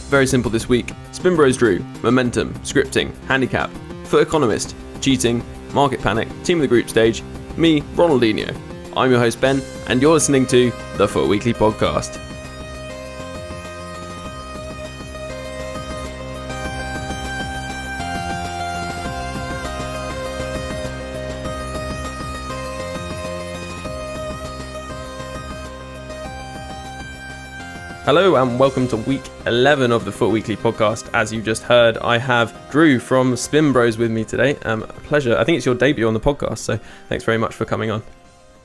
Very simple this week. SpinBros Drew, momentum, scripting, handicap, foot economist, cheating, market panic, team of the group stage, me, Ronaldinho. I'm your host Ben, and you're listening to the FUT Weekly Podcast. Hello and welcome to week 11 of the FUT Weekly Podcast. As you just heard, I have Drew from SpinBros with me today. A pleasure. I think it's your debut on the podcast, so thanks very much for coming on.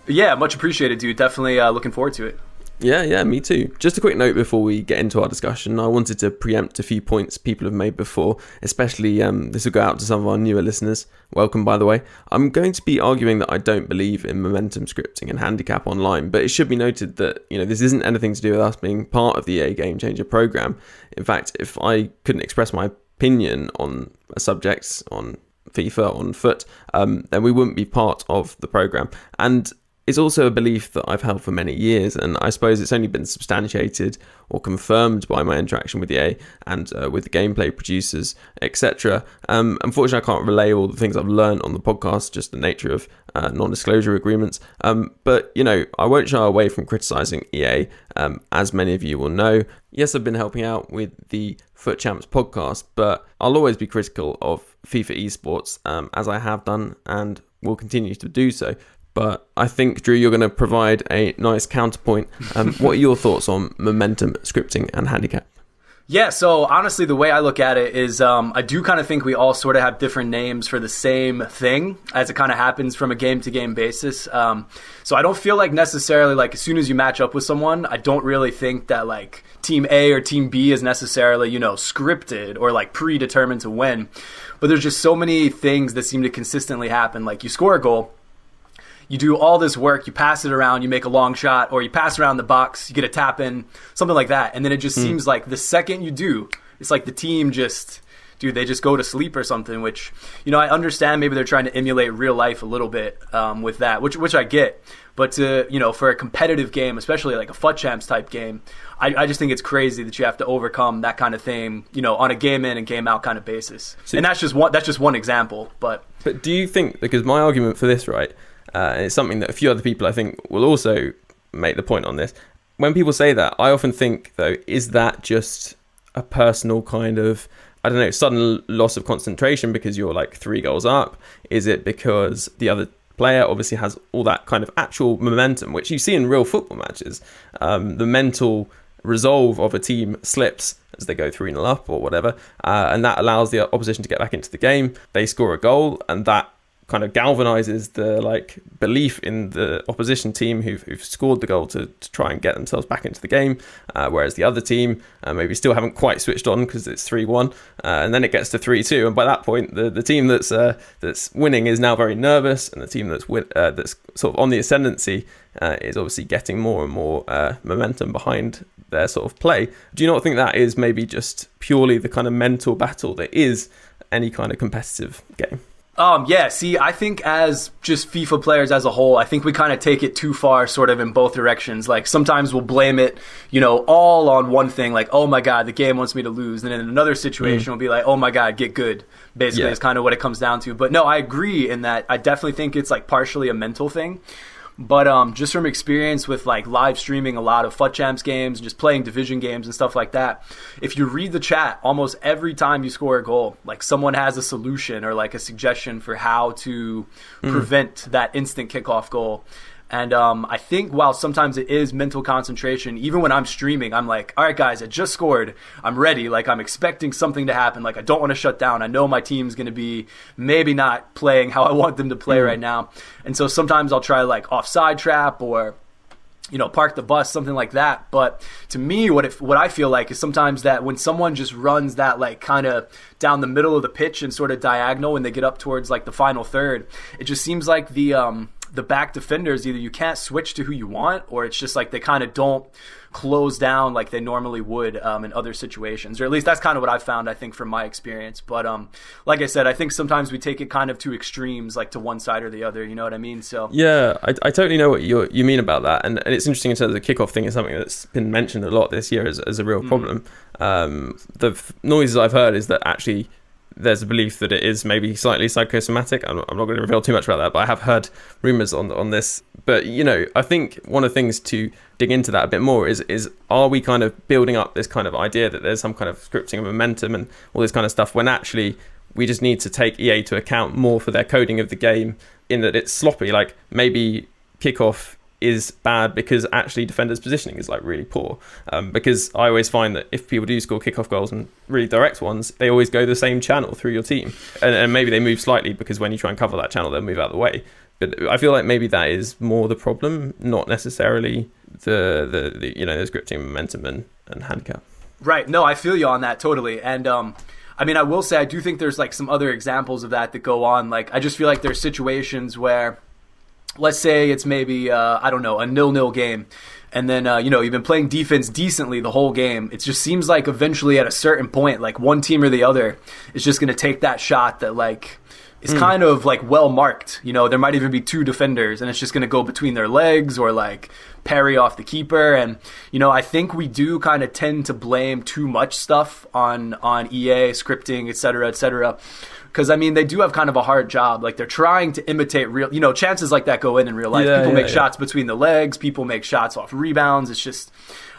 Yeah, much appreciated, dude. Definitely looking forward to it. Yeah, me too. Just a quick note before we get into our discussion. I wanted to preempt a few points people have made before, especially this will go out to some of our newer listeners. Welcome, by the way. I'm going to be arguing that I don't believe in momentum scripting and handicap online, but it should be noted that, this isn't anything to do with us being part of the EA Game Changer program. In fact, if I couldn't express my opinion on a subject, on FIFA, on FUT, then we wouldn't be part of the program. And it's also a belief that I've held for many years, and I suppose it's only been substantiated or confirmed by my interaction with EA and with the gameplay producers, etc. Unfortunately, I can't relay all the things I've learned on the podcast, just the nature of non-disclosure agreements. But, I won't shy away from criticising EA, as many of you will know. Yes, I've been helping out with the FUT Champs podcast, but I'll always be critical of FIFA esports, as I have done and will continue to do so. But I think, Drew, you're going to provide a nice counterpoint. What are your thoughts on momentum, scripting, and handicap? Yeah, so honestly, the way I look at it is I do kind of think we all sort of have different names for the same thing as it kind of happens from a game-to-game basis. So I don't feel like necessarily, like, as soon as you match up with someone, I don't really think that, like, Team A or Team B is necessarily, scripted or, like, predetermined to win. But there's just so many things that seem to consistently happen. Like, you score a goal, you do all this work, you pass it around, you make a long shot, or you pass around the box, you get a tap in, something like that. And then it just seems like the second you do, it's like the team they just go to sleep or something, which, I understand maybe they're trying to emulate real life a little bit with that, which I get. But for a competitive game, especially like a FUT Champs type game, I just think it's crazy that you have to overcome that kind of thing, on a game in and game out kind of basis. And that's just one example. But do you think, because my argument for this, right, and it's something that a few other people I think will also make the point on this. When people say that, I often think, though, is that just a personal kind of, sudden loss of concentration because you're like 3 goals up? Is it because the other player obviously has all that kind of actual momentum, which you see in real football matches? The mental resolve of a team slips as they go 3-0 up or whatever, and that allows the opposition to get back into the game. They score a goal, and that kind of galvanizes the belief in the opposition team who've scored the goal to try and get themselves back into the game, whereas the other team maybe still haven't quite switched on because it's 3-1, and then it gets to 3-2, and by that point the team that's winning is now very nervous, and the team that's sort of on the ascendancy is obviously getting more and more momentum behind their sort of play. Do you not think that is maybe just purely the kind of mental battle that is any kind of competitive game? I think as just FIFA players as a whole, I think we kind of take it too far sort of in both directions. Like, sometimes we'll blame it, all on one thing, like, oh my God, the game wants me to lose. And in another situation, we'll be like, oh my God, get good. Basically, is kind of what it comes down to. But no, I agree in that I definitely think it's like partially a mental thing. But just from experience with like live streaming a lot of FUT Champs games, just playing division games and stuff like that, if you read the chat, almost every time you score a goal, like someone has a solution or like a suggestion for how to prevent that instant kickoff goal. And I think while sometimes it is mental concentration, even when I'm streaming, I'm like, all right, guys, I just scored. I'm ready. Like, I'm expecting something to happen. Like, I don't want to shut down. I know my team's going to be maybe not playing how I want them to play right now. And so sometimes I'll try like offside trap or, park the bus, something like that. But to me, what I feel like is sometimes that when someone just runs that like kind of down the middle of the pitch and sort of diagonal when they get up towards like the final third, it just seems like the the back defenders, either you can't switch to who you want, or it's just like they kind of don't close down like they normally would in other situations, or at least that's kind of what I've found, I think, from my experience. But like I said, I think sometimes we take it kind of to extremes, like to one side or the other, you know what I mean? So yeah, I totally know what you mean about that, and it's interesting in terms of the kickoff thing. Is something that's been mentioned a lot this year as a real problem. Noises I've heard is that actually there's a belief that it is maybe slightly psychosomatic. I'm not going to reveal too much about that, but I have heard rumors on this. But, you know, I think one of the things to dig into that a bit more is are we kind of building up this kind of idea that there's some kind of scripting and momentum and all this kind of stuff, when actually we just need to take EA to account more for their coding of the game, in that it's sloppy. Like, maybe kickoff is bad because actually defenders' positioning is like really poor. Because I always find that if people do score kickoff goals and really direct ones, they always go the same channel through your team, and maybe they move slightly because when you try and cover that channel, they'll move out of the way. But I feel like maybe that is more the problem, not necessarily the you know, the scripting, momentum, and handicap. Right. No, I feel you on that totally. And I mean, I will say I do think there's like some other examples of that go on. Like, I just feel like there's situations where, let's say it's maybe, I don't know, a 0-0 game. And then, you know, you've been playing defense decently the whole game. It just seems like eventually at a certain point, like one team or the other is just going to take that shot that like is kind of like well marked. You know, there might even be two defenders and it's just going to go between their legs or like parry off the keeper. And, you know, I think we do kind of tend to blame too much stuff on EA, scripting, et cetera, et cetera. Because, I mean, they do have kind of a hard job. Like, they're trying to imitate real, you know, chances like that go in real life. People make shots between the legs. People make shots off rebounds. It's just,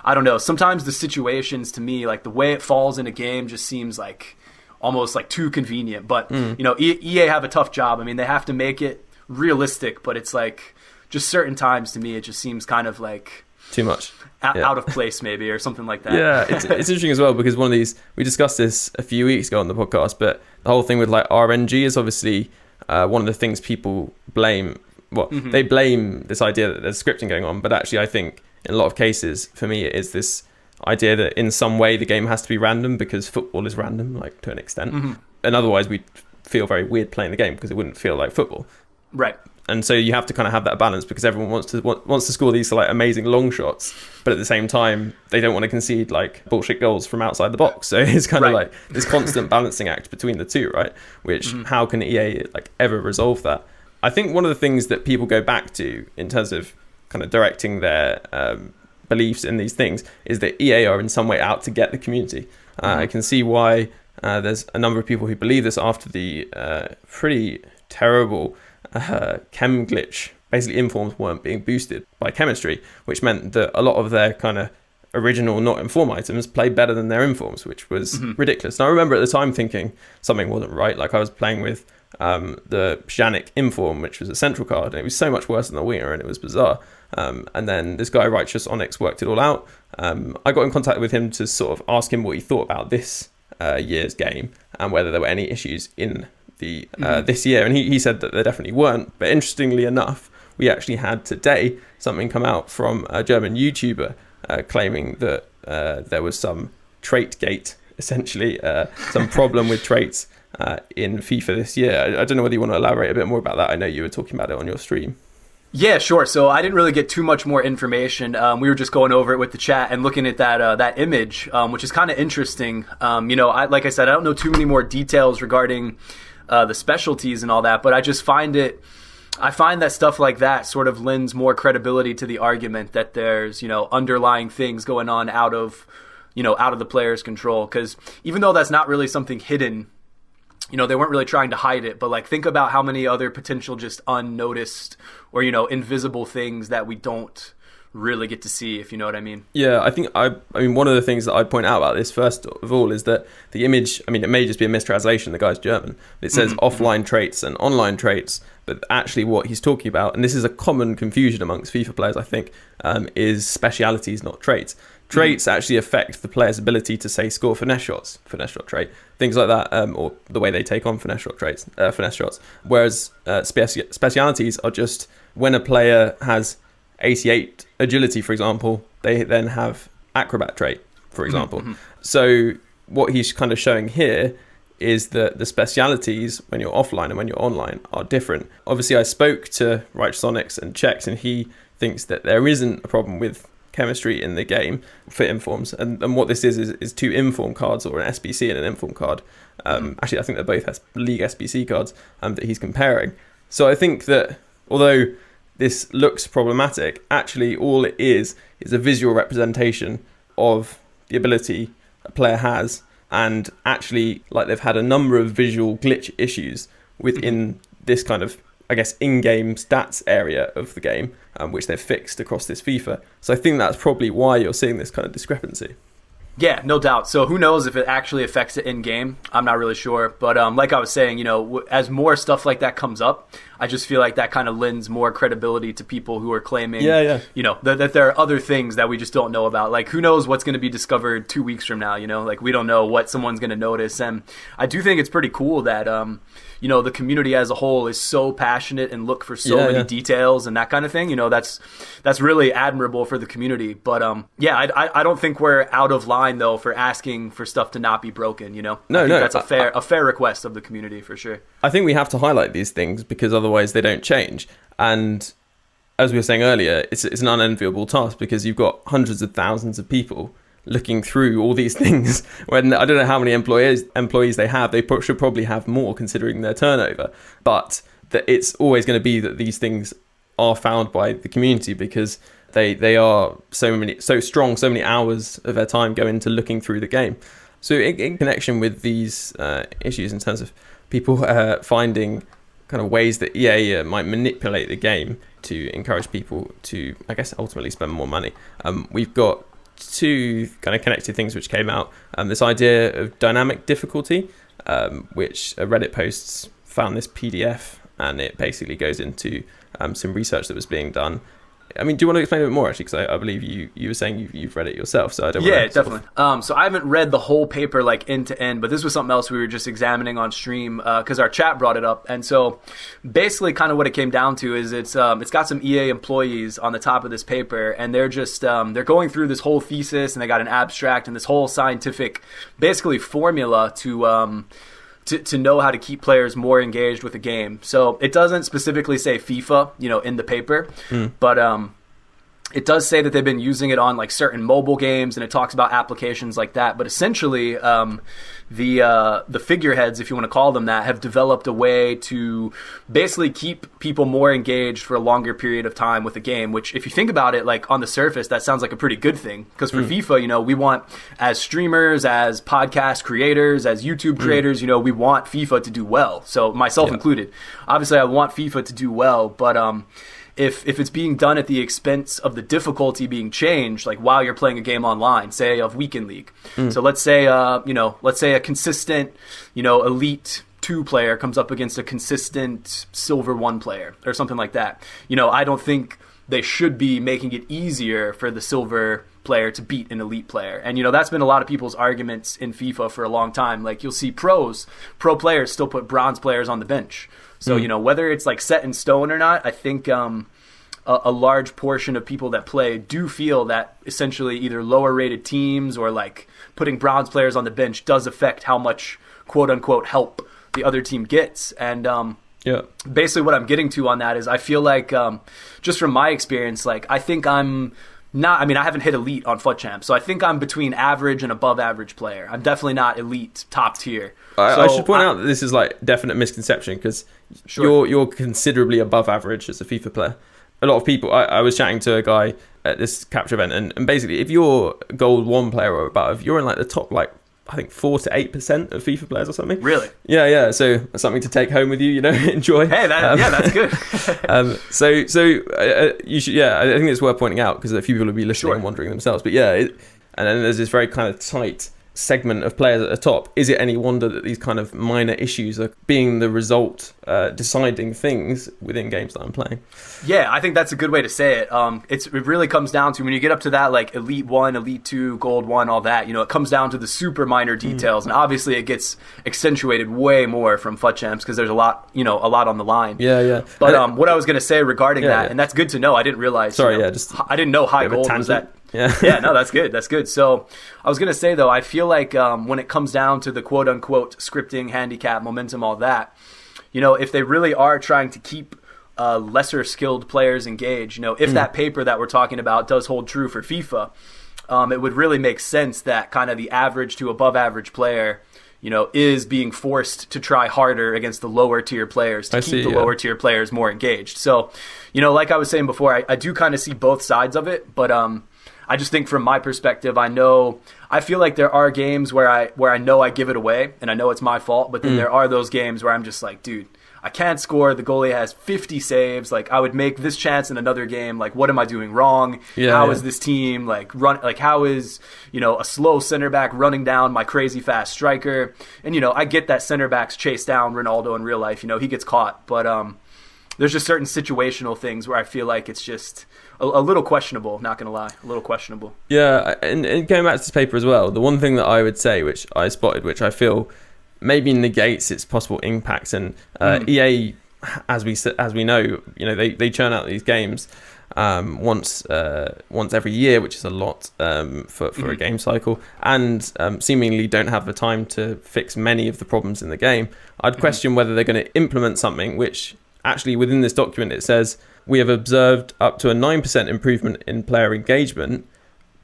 I don't know. Sometimes the situations, to me, like the way it falls in a game just seems like almost like too convenient. But, you know, EA have a tough job. I mean, they have to make it realistic, but it's like just certain times to me, it just seems kind of like too much. Out of place maybe, or something like that. Yeah, it's interesting as well, because one of these, we discussed this a few weeks ago on the podcast, but the whole thing with like RNG is obviously one of the things people blame. Well, they blame this idea that there's scripting going on, but actually I think in a lot of cases, for me, it is this idea that in some way the game has to be random, because football is random, like to an extent. And otherwise we'd feel very weird playing the game because it wouldn't feel like football. Right. And so you have to kind of have that balance, because everyone wants to score these like amazing long shots, but at the same time they don't want to concede like bullshit goals from outside the box. So it's kind of like this constant balancing act between the two, right? Which how can EA like ever resolve that? I think one of the things that people go back to in terms of kind of directing their beliefs in these things is that EA are in some way out to get the community. I can see why there's a number of people who believe this after the pretty terrible chem glitch. Basically, informs weren't being boosted by chemistry, which meant that a lot of their kind of original not inform items played better than their informs, which was ridiculous. And I remember at the time thinking something wasn't right. Like, I was playing with the Pjanic inform, which was a central card, and it was so much worse than the winger, and it was bizarre. And then this guy Righteous Onyx worked it all out. I got in contact with him to sort of ask him what he thought about this year's game and whether there were any issues in the this year, and he said that there definitely weren't. But interestingly enough, we actually had today something come out from a German YouTuber claiming that there was some trait gate, essentially some problem with traits in FIFA this year. I don't know whether you want to elaborate a bit more about that. I know you were talking about it on your stream. Yeah, sure. So I didn't really get too much more information. We were just going over it with the chat and looking at that image, which is kind of interesting. You know, like I said, I don't know too many more details regarding the specialties and all that, but I find that stuff like that sort of lends more credibility to the argument that there's, you know, underlying things going on out of the player's control. Because even though that's not really something hidden, you know, they weren't really trying to hide it, but like think about how many other potential just unnoticed or, you know, invisible things that we don't really get to see, if you know what I mean. Yeah, I mean, one of the things that I'd point out about this, first of all, is that the image, I mean, it may just be a mistranslation, the guy's German. It says offline traits and online traits, but actually what he's talking about, and this is a common confusion amongst FIFA players, I think, is specialities, not traits. Traits actually affect the player's ability to, say, score finesse shots, finesse shot trait, things like that, or the way they take on finesse shot traits, finesse shots. Whereas specialities are just when a player has 88 agility, for example, they then have acrobat trait, for example. So what he's kind of showing here is that the specialities when you're offline and when you're online are different. Obviously, I spoke to Righteous Onyx and checked, and he thinks that there isn't a problem with chemistry in the game for informs, and what this is 2 inform cards, or an SBC and an inform card. Actually, I think they're both league SBC cards that he's comparing. So I think that although this looks problematic, actually all it is a visual representation of the ability a player has, and actually like they've had a number of visual glitch issues within this kind of, I guess, in-game stats area of the game, which they've fixed across this FIFA. So I think that's probably why you're seeing this kind of discrepancy. Yeah, no doubt. So who knows if it actually affects it in game? I'm not really sure. But like I was saying, as more stuff like that comes up, I just feel like that kind of lends more credibility to people who are claiming, that there are other things that we just don't know about. Like, who knows what's going to be discovered 2 weeks from now? Like, we don't know what someone's going to notice. And I do think it's pretty cool that the community as a whole is so passionate and look for so many details and that kind of thing. That's really admirable for the community. But I don't think we're out of line though for asking for stuff to not be broken. That's a fair request of the community for sure. I think we have to highlight these things because otherwise they don't change. And as we were saying earlier, it's an unenviable task because you've got hundreds of thousands of people looking through all these things when I don't know how many employees they have. They should probably have more considering their turnover, but that it's always going to be that these things are found by the community because they are so strong, so many hours of their time go into looking through the game. So in connection with these issues in terms of people finding kind of ways that EA might manipulate the game to encourage people to, I guess, ultimately spend more money, we've got 2 kind of connected things which came out. This idea of dynamic difficulty, which Reddit posts found this PDF, and it basically goes into some research that was being done. I mean, do you want to explain a bit more, actually? Because I believe you were saying you've read it yourself, so I don't want to... definitely. So I haven't read the whole paper like end to end, but this was something else we were just examining on stream because our chat brought it up. And so basically kind of what it came down to is it's got some EA employees on the top of this paper, and they're just they're going through this whole thesis, and they got an abstract and this whole scientific basically formula to know how to keep players more engaged with the game. So it doesn't specifically say FIFA, in the paper, but it does say that they've been using it on like certain mobile games, and it talks about applications like that. But essentially, the figureheads, if you want to call them that, have developed a way to basically keep people more engaged for a longer period of time with the game, which if you think about it, like on the surface, that sounds like a pretty good thing. Because for FIFA, we want, as streamers, as podcast creators, as YouTube creators, we want FIFA to do well. So myself included. Obviously, I want FIFA to do well, but if it's being done at the expense of the difficulty being changed, like while you're playing a game online, say of Weekend League. So let's say a consistent, Elite 2 player comes up against a consistent Silver 1 player or something like that. I don't think they should be making it easier for the Silver player to beat an Elite player. And, that's been a lot of people's arguments in FIFA for a long time. Like, you'll see pro players still put bronze players on the bench. So, whether it's like set in stone or not, I think a large portion of people that play do feel that essentially either lower rated teams or like putting bronze players on the bench does affect how much quote unquote help the other team gets. And basically what I'm getting to on that is I feel like just from my experience, like I think I'm not, I haven't hit Elite on FUT Champ, so I think I'm between average and above average player. I'm definitely not Elite top tier. I should point out that this is like definite misconception because you're considerably above average as a FIFA player. A lot of people, I was chatting to a guy at this capture event, and basically if you're Gold 1 player or above, you're in like the top, like I think 4 to 8% of FIFA players or something. Really? Yeah. So that's something to take home with you, enjoy. Hey, that's good. You should. Yeah, I think it's worth pointing out because a few people will be listening and wondering themselves. But and then there's this very kind of tight segment of players at the top. Is it any wonder that these kind of minor issues are being the result, deciding things within games that I'm playing? Yeah, I think that's a good way to say it. It really comes down to when you get up to that, like Elite 1, Elite 2, Gold 1, all that, it comes down to the super minor details. And obviously it gets accentuated way more from FUT Champs because there's a lot on the line. Yeah. But what I was going to say regarding that, and that's good to know, I didn't realize. Sorry, I didn't know high gold was that. Yeah, no, that's good. That's good. So I was going to say, though, I feel like when it comes down to the quote unquote scripting, handicap, momentum, all that, if they really are trying to keep lesser skilled players engaged, if that paper that we're talking about does hold true for FIFA, it would really make sense that kind of the average to above average player, is being forced to try harder against the lower tier players to keep the lower tier players more engaged. So, like I was saying before, I do kind of see both sides of it, but I just think from my perspective, I feel like there are games where I know I give it away and I know it's my fault, but then there are those games where I'm just like, dude, I can't score. The goalie has 50 saves. Like, I would make this chance in another game. Like, what am I doing wrong? How is this team how is, a slow center back running down my crazy fast striker? And, I get that center backs chase down Ronaldo in real life. He gets caught. But there's just certain situational things where I feel like it's just a little questionable, not going to lie. A little questionable. Yeah, and going back to this paper as well, the one thing that I would say, which I spotted, which I feel maybe negates its possible impacts, and EA, as we know, they churn out these games once every year, which is a lot for a game cycle, and seemingly don't have the time to fix many of the problems in the game. I'd question whether they're going to implement something which actually within this document it says we have observed up to a 9% improvement in player engagement,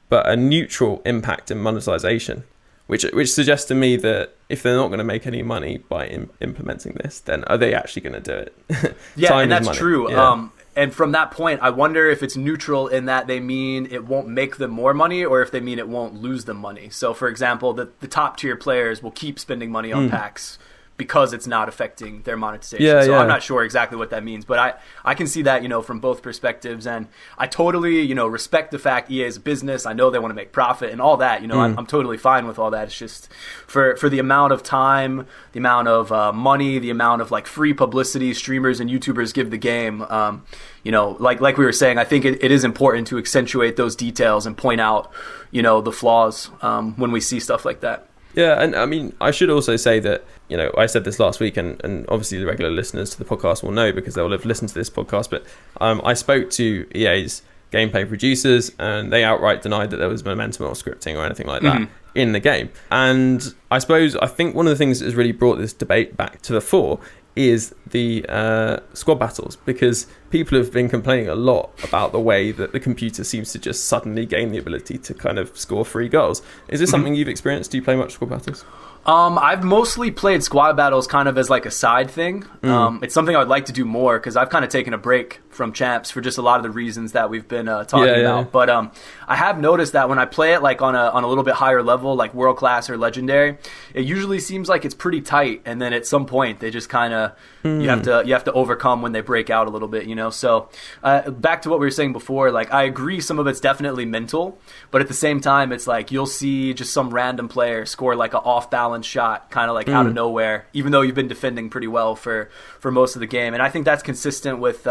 but a neutral impact in monetization. Which suggests to me that if they're not going to make any money by implementing this, then are they actually going to do it? Yeah, and that's true. Yeah. And from that point, I wonder if it's neutral in that they mean it won't make them more money, or if they mean it won't lose them money. So, for example, the top tier players will keep spending money on packs because it's not affecting their monetization. I'm not sure exactly what that means, but I can see that, from both perspectives. And I totally, respect the fact EA is a business. I know they want to make profit and all that, I'm totally fine with all that. It's just for the amount of time, the amount of money, the amount of free publicity streamers and YouTubers give the game, like we were saying, I think it is important to accentuate those details and point out, the flaws when we see stuff like that. Yeah, and I mean, I should also say that, I said this last week, and obviously the regular listeners to the podcast will know because they'll have listened to this podcast, but I spoke to EA's gameplay producers, and they outright denied that there was momentum or scripting or anything like that in the game. And I think one of the things that has really brought this debate back to the fore is the squad battles, because people have been complaining a lot about the way that the computer seems to just suddenly gain the ability to kind of score free goals. Is this something you've experienced? Do you play much squad battles? I've mostly played squad battles kind of as a side thing. It's something I would like to do more because I've kind of taken a break from champs for just a lot of the reasons that we've been talking about. But I have noticed that when I play it on a little bit higher level, like world class or legendary, it usually seems like it's pretty tight, and then at some point they just kind of you have to overcome when they break out a little bit, So back to what we were saying before, I agree some of it's definitely mental, but at the same time it's you'll see just some random player score an off balance shot kind of out of nowhere, even though you've been defending pretty well for most of the game. And I think that's consistent with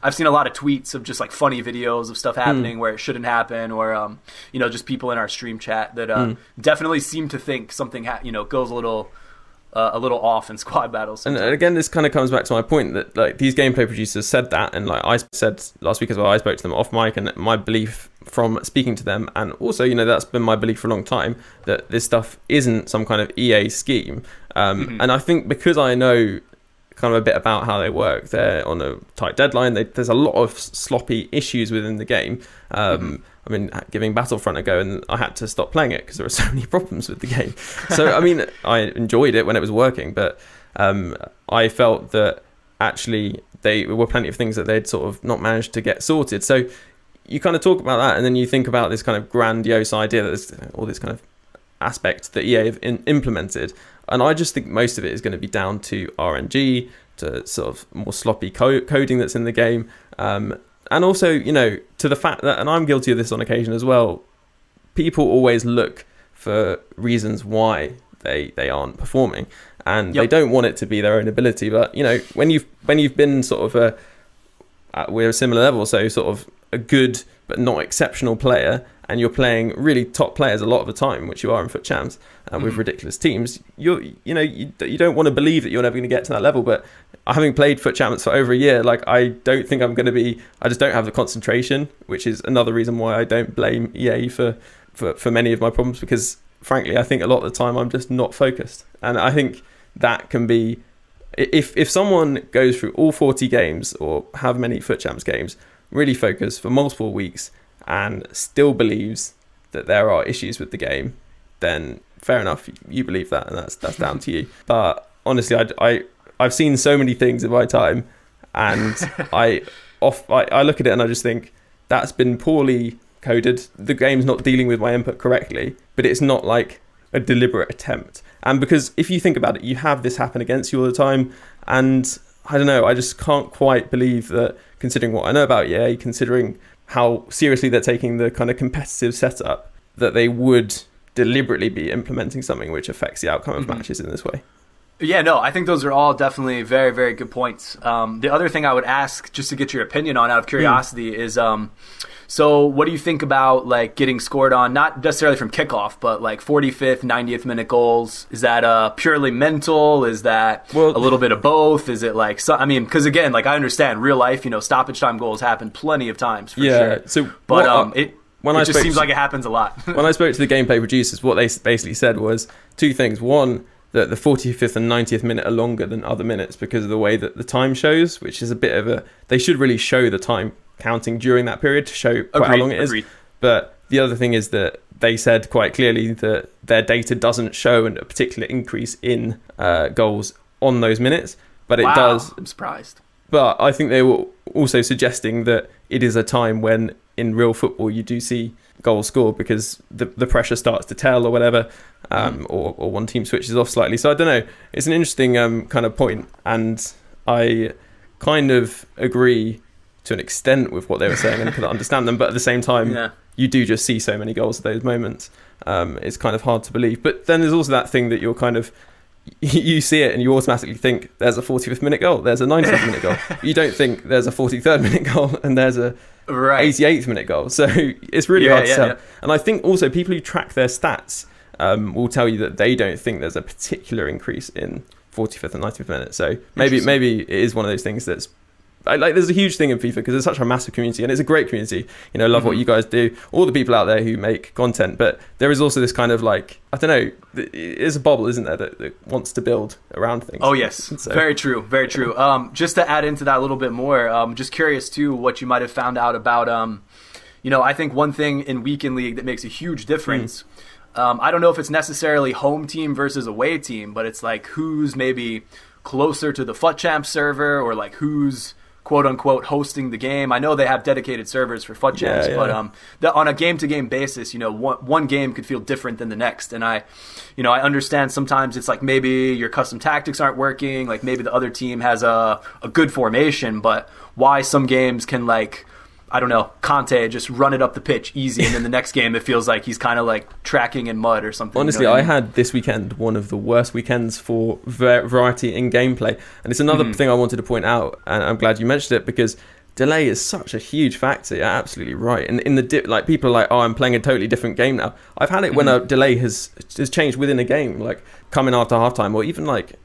I've seen a lot of tweets of just funny videos of stuff happening where it shouldn't happen, or just people in our stream chat that definitely seem to think something goes a little off in squad battles sometimes. And again, this kind of comes back to my point that these gameplay producers said that, and I said last week as well, I spoke to them off mic, and my belief from speaking to them, and also that's been my belief for a long time, that this stuff isn't some kind of EA scheme, and I think because I know kind of a bit about how they work, they're on a tight deadline, there's a lot of sloppy issues within the game. I mean, giving Battlefront a go, and I had to stop playing it because there were so many problems with the game. So, I mean, I enjoyed it when it was working, but I felt that actually there were plenty of things that they'd sort of not managed to get sorted. So you kind of talk about that, and then you think about this kind of grandiose idea that there's all this kind of aspect that EA have implemented. And I just think most of it is going to be down to RNG, to sort of more sloppy coding that's in the game. And also, to the fact that, and I'm guilty of this on occasion as well, people always look for reasons why they aren't performing, and they don't want it to be their own ability. But when you've been sort of we're a similar level, so sort of a good but not exceptional player, and you're playing really top players a lot of the time, which you are in Foot Champs, with ridiculous teams, you don't want to believe that you're never going to get to that level. But having played Foot Champs for over a year, like, I don't think I'm going to be. I just don't have the concentration, which is another reason why I don't blame EA for many of my problems, because frankly, I think a lot of the time I'm just not focused, and I think that can be. If someone goes through all 40 games or have many Foot Champs games, really focus for multiple weeks, and still believes that there are issues with the game, then fair enough, you believe that, and that's down to you. But honestly, I've seen so many things in my time, and I look at it and I just think that's been poorly coded. The game's not dealing with my input correctly, but it's not like a deliberate attempt. And because if you think about it, you have this happen against you all the time, and I don't know, I just can't quite believe that, considering what I know about EA, considering how seriously they're taking the kind of competitive setup, that they would deliberately be implementing something which affects the outcome of matches in this way. Yeah, no, I think those are all definitely very, very good points. The other thing I would ask, just to get your opinion on, out of curiosity, is so what do you think about like getting scored on, not necessarily from kickoff, but like 45th, 90th minute goals? Is that purely mental? Is that a little bit of both? Is it like, I mean, because again, like I understand real life, stoppage time goals happen plenty of times for sure. So but it just seems like it happens a lot. When I spoke to the gameplay producers, what they basically said was two things. One, that the 45th and 90th minute are longer than other minutes because of the way that the time shows, which is a bit of they should really show the time counting during that period to show how long it is. But the other thing is that they said quite clearly that their data doesn't show a particular increase in goals on those minutes, but it does. I'm surprised. But I think they were also suggesting that it is a time when in real football you do see goals scored because the pressure starts to tell or whatever, or one team switches off slightly. So I don't know. It's an interesting kind of point, and I kind of agree to an extent with what they were saying and can understand them. But at the same time, you do just see so many goals at those moments. It's kind of hard to believe. But then there's also that thing that you're kind of, you see it and you automatically think there's a 45th minute goal, there's a 90th minute goal. You don't think there's a 43rd minute goal and there's a 88th minute goal. So it's really hard to tell. And I think also people who track their stats will tell you that they don't think there's a particular increase in 45th and 90th minute. So maybe it is one of those things that's like, there's a huge thing in FIFA because it's such a massive community and it's a great community. Love what you guys do, all the people out there who make content. But there is also this kind of like, I don't know, there's a bubble, isn't there, that wants to build around things. Oh yes, so. Very true, very true. Just to add into that a little bit more, just curious too what you might have found out about. I think one thing in Weekend League that makes a huge difference. I don't know if it's necessarily home team versus away team, but it's like who's maybe closer to the FUT Champs server, or like who's quote unquote hosting the game. I know they have dedicated servers for FUT Champs, but on a game to game basis, one game could feel different than the next. And I understand sometimes it's like maybe your custom tactics aren't working, like maybe the other team has a good formation, but why some games can, like, I don't know, Conte just run it up the pitch easy, and then the next game it feels like he's kind of like tracking in mud or something. Honestly, I had this weekend one of the worst weekends for variety in gameplay, and it's another thing I wanted to point out, and I'm glad you mentioned it, because delay is such a huge factor. You're absolutely right. And in the like, people are like, oh, I'm playing a totally different game now. I've had it when a delay has changed within a game, like coming after halftime, or even like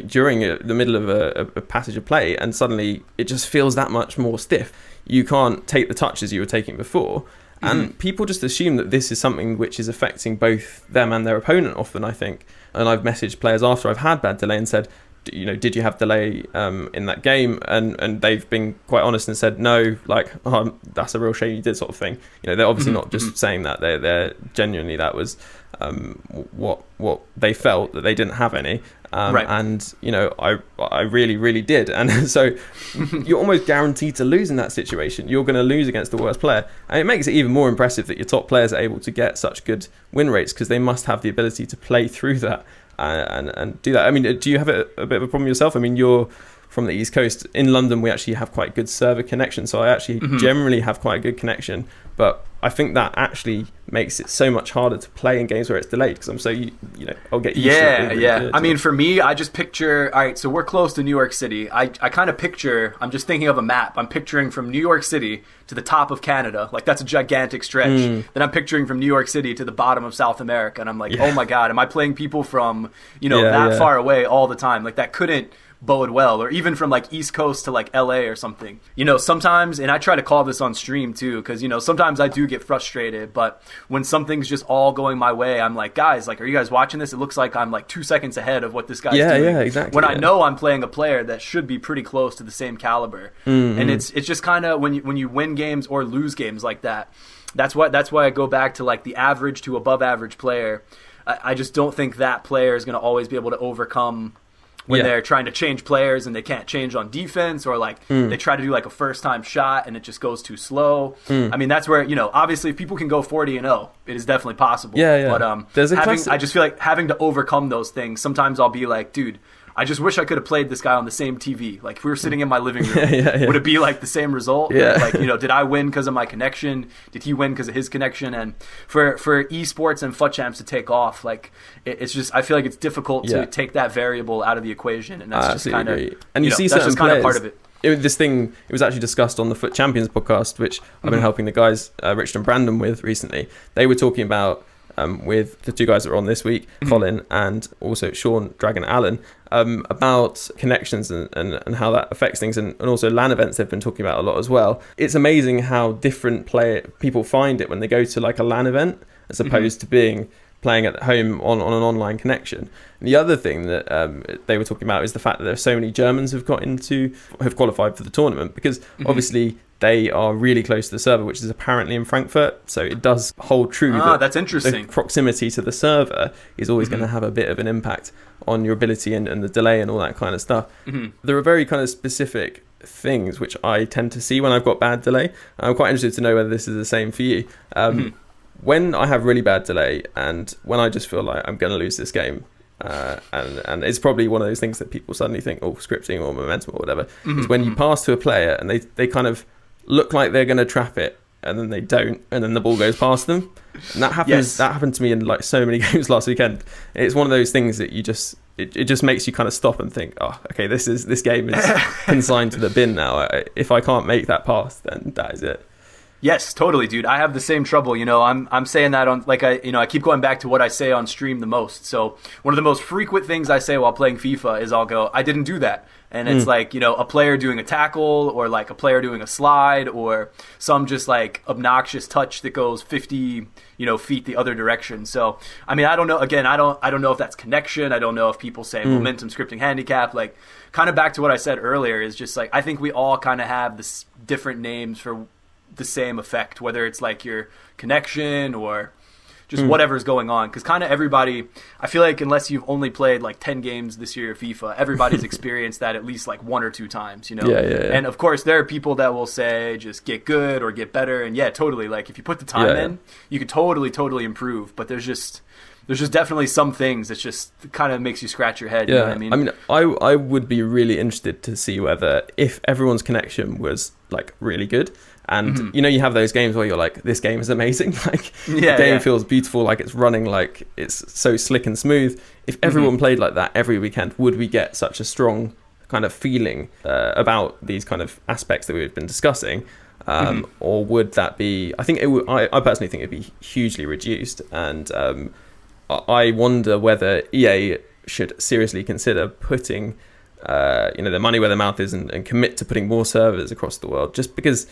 during the middle of a passage of play, and suddenly it just feels that much more stiff. You can't take the touches you were taking before, and people just assume that this is something which is affecting both them and their opponent often, I think. And I've messaged players after I've had bad delay and said, did you have delay in that game? And they've been quite honest and said no, like, oh, that's a real shame you did, sort of thing. They're obviously not just saying that, they're genuinely, that was what they felt, that they didn't have any. And I really, really did. And so you're almost guaranteed to lose in that situation. You're going to lose against the worst player, and it makes it even more impressive that your top players are able to get such good win rates, because they must have the ability to play through that and do that. I mean, do you have a bit of a problem yourself? I mean, you're from the East Coast. In London, we actually have quite good server connection, so I actually generally have quite a good connection, but I think that actually makes it so much harder to play in games where it's delayed, because I'm so I'll get used to it being really good. I mean, for me, I just picture, all right, so we're close to New York City. I kind of picture, I'm just thinking of a map. I'm picturing from New York City to the top of Canada. Like, that's a gigantic stretch. Then I'm picturing from New York City to the bottom of South America. And I'm like, oh my God, am I playing people from, that far away all the time? Like, that couldn't bode well. Or even from like East Coast to like LA or something. Sometimes, and I try to call this on stream too, because sometimes I do get frustrated, but when something's just all going my way, I'm like, guys, like, are you guys watching this? It looks like I'm like 2 seconds ahead of what this guy's doing. Yeah, exactly. When I know I'm playing a player that should be pretty close to the same caliber. And it's just kind of when you win games or lose games like that, that's why I go back to like the average to above average player. I just don't think that player is going to always be able to overcome when they're trying to change players and they can't change on defense, or like they try to do like a first time shot and it just goes too slow. I mean, that's where, obviously if people can go 40-0, it is definitely possible. But I just feel like having to overcome those things, sometimes I'll be like, dude, I just wish I could have played this guy on the same TV. Like, if we were sitting in my living room, would it be like the same result? Like, did I win because of my connection? Did he win because of his connection? And for esports and FUT champs to take off, like, it's just, I feel like it's difficult to take that variable out of the equation, and that's just kind of, and you see that's just kind of part of it. It was actually discussed on the FUT Champions podcast, which I've been helping the guys, Richard and Brandon, with recently. They were talking about, with the two guys that were on this week, Colin and also Sean Dragon Allen, about connections and how that affects things, and also LAN events they've been talking about a lot as well. It's amazing how different people find it when they go to like a LAN event as opposed to playing at home on an online connection. And the other thing that they were talking about is the fact that there are so many Germans who've qualified for the tournament, because obviously they are really close to the server, which is apparently in Frankfurt. So it does hold true that that's interesting. The proximity to the server is always going to have a bit of an impact on your ability and the delay and all that kind of stuff. There are very kind of specific things which I tend to see when I've got bad delay. I'm quite interested to know whether this is the same for you. When I have really bad delay and when I just feel like I'm going to lose this game, and it's probably one of those things that people suddenly think, scripting or momentum or whatever, is when you pass to a player and they kind of look like they're going to trap it, and then they don't, and then the ball goes past them. And that happens. That happened to me in like so many games last weekend. It's one of those things that you just it just makes you kind of stop and think, okay, this game is consigned to the bin now. If I can't make that pass, then that is it. Yes, totally, dude. I have the same trouble. I'm saying that on, like, I keep going back to what I say on stream the most. So one of the most frequent things I say while playing FIFA is I'll go, I didn't do that. And it's like, a player doing a tackle, or like a player doing a slide, or some just like obnoxious touch that goes 50, feet the other direction. So, I mean, I don't know. Again, I don't know if that's connection. I don't know if people say momentum, scripting, handicap. Like, kind of back to what I said earlier is just like, I think we all kind of have this different names for the same effect, whether it's like your connection or just whatever's going on, because kind of everybody, I feel like, unless you've only played like 10 games this year of FIFA, everybody's experienced that at least like 1 or 2 times, And of course there are people that will say just get good or get better, and totally, like, if you put the time in, you could totally improve, but there's just definitely some things that just kind of makes you scratch your head. You know what I mean? I mean, I would be really interested to see whether, if everyone's connection was like really good, and you have those games where you're like, this game is amazing, like the game feels beautiful, like it's running, like it's so slick and smooth. If everyone played like that every weekend, would we get such a strong kind of feeling about these kind of aspects that we've been discussing? Or would that be, I think it would, I personally think it'd be hugely reduced, and I wonder whether EA should seriously consider putting their money where their mouth is, and commit to putting more servers across the world, just because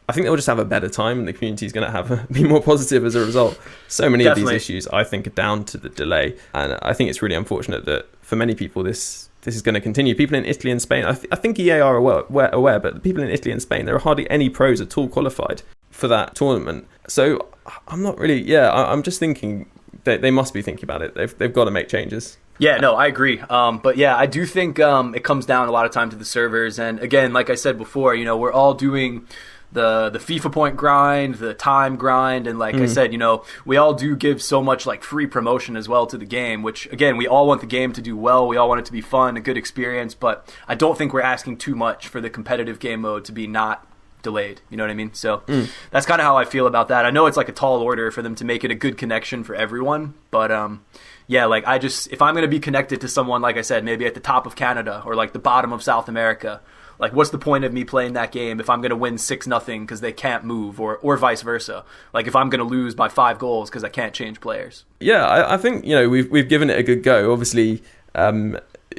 I think they'll just have a better time, and the community is going to be more positive as a result. So many of these issues, I think, are down to the delay, and I think it's really unfortunate that for many people this is going to continue. People in Italy and Spain, I think EA are aware, but the people in Italy and Spain, there are hardly any pros at all qualified for that tournament. So I'm not really, I'm just thinking that they must be thinking about it. They've got to make changes. Yeah, no, I agree. But yeah, I do think it comes down a lot of time to the servers. And again, like I said before, we're all doing the FIFA point grind, the time grind, and like I said, we all do give so much like free promotion as well to the game, which again, we all want the game to do well, we all want it to be fun, a good experience, but I don't think we're asking too much for the competitive game mode to be not delayed. You know what I mean? So that's kind of how I feel about that. I know it's like a tall order for them to make it a good connection for everyone, but yeah, like if I'm going to be connected to someone, like I said, maybe at the top of Canada or like the bottom of South America, like what's the point of me playing that game if I'm going to win 6-0 because they can't move, or vice versa? Like if I'm going to lose by 5 goals because I can't change players. Yeah, I think, we've given it a good go. Obviously,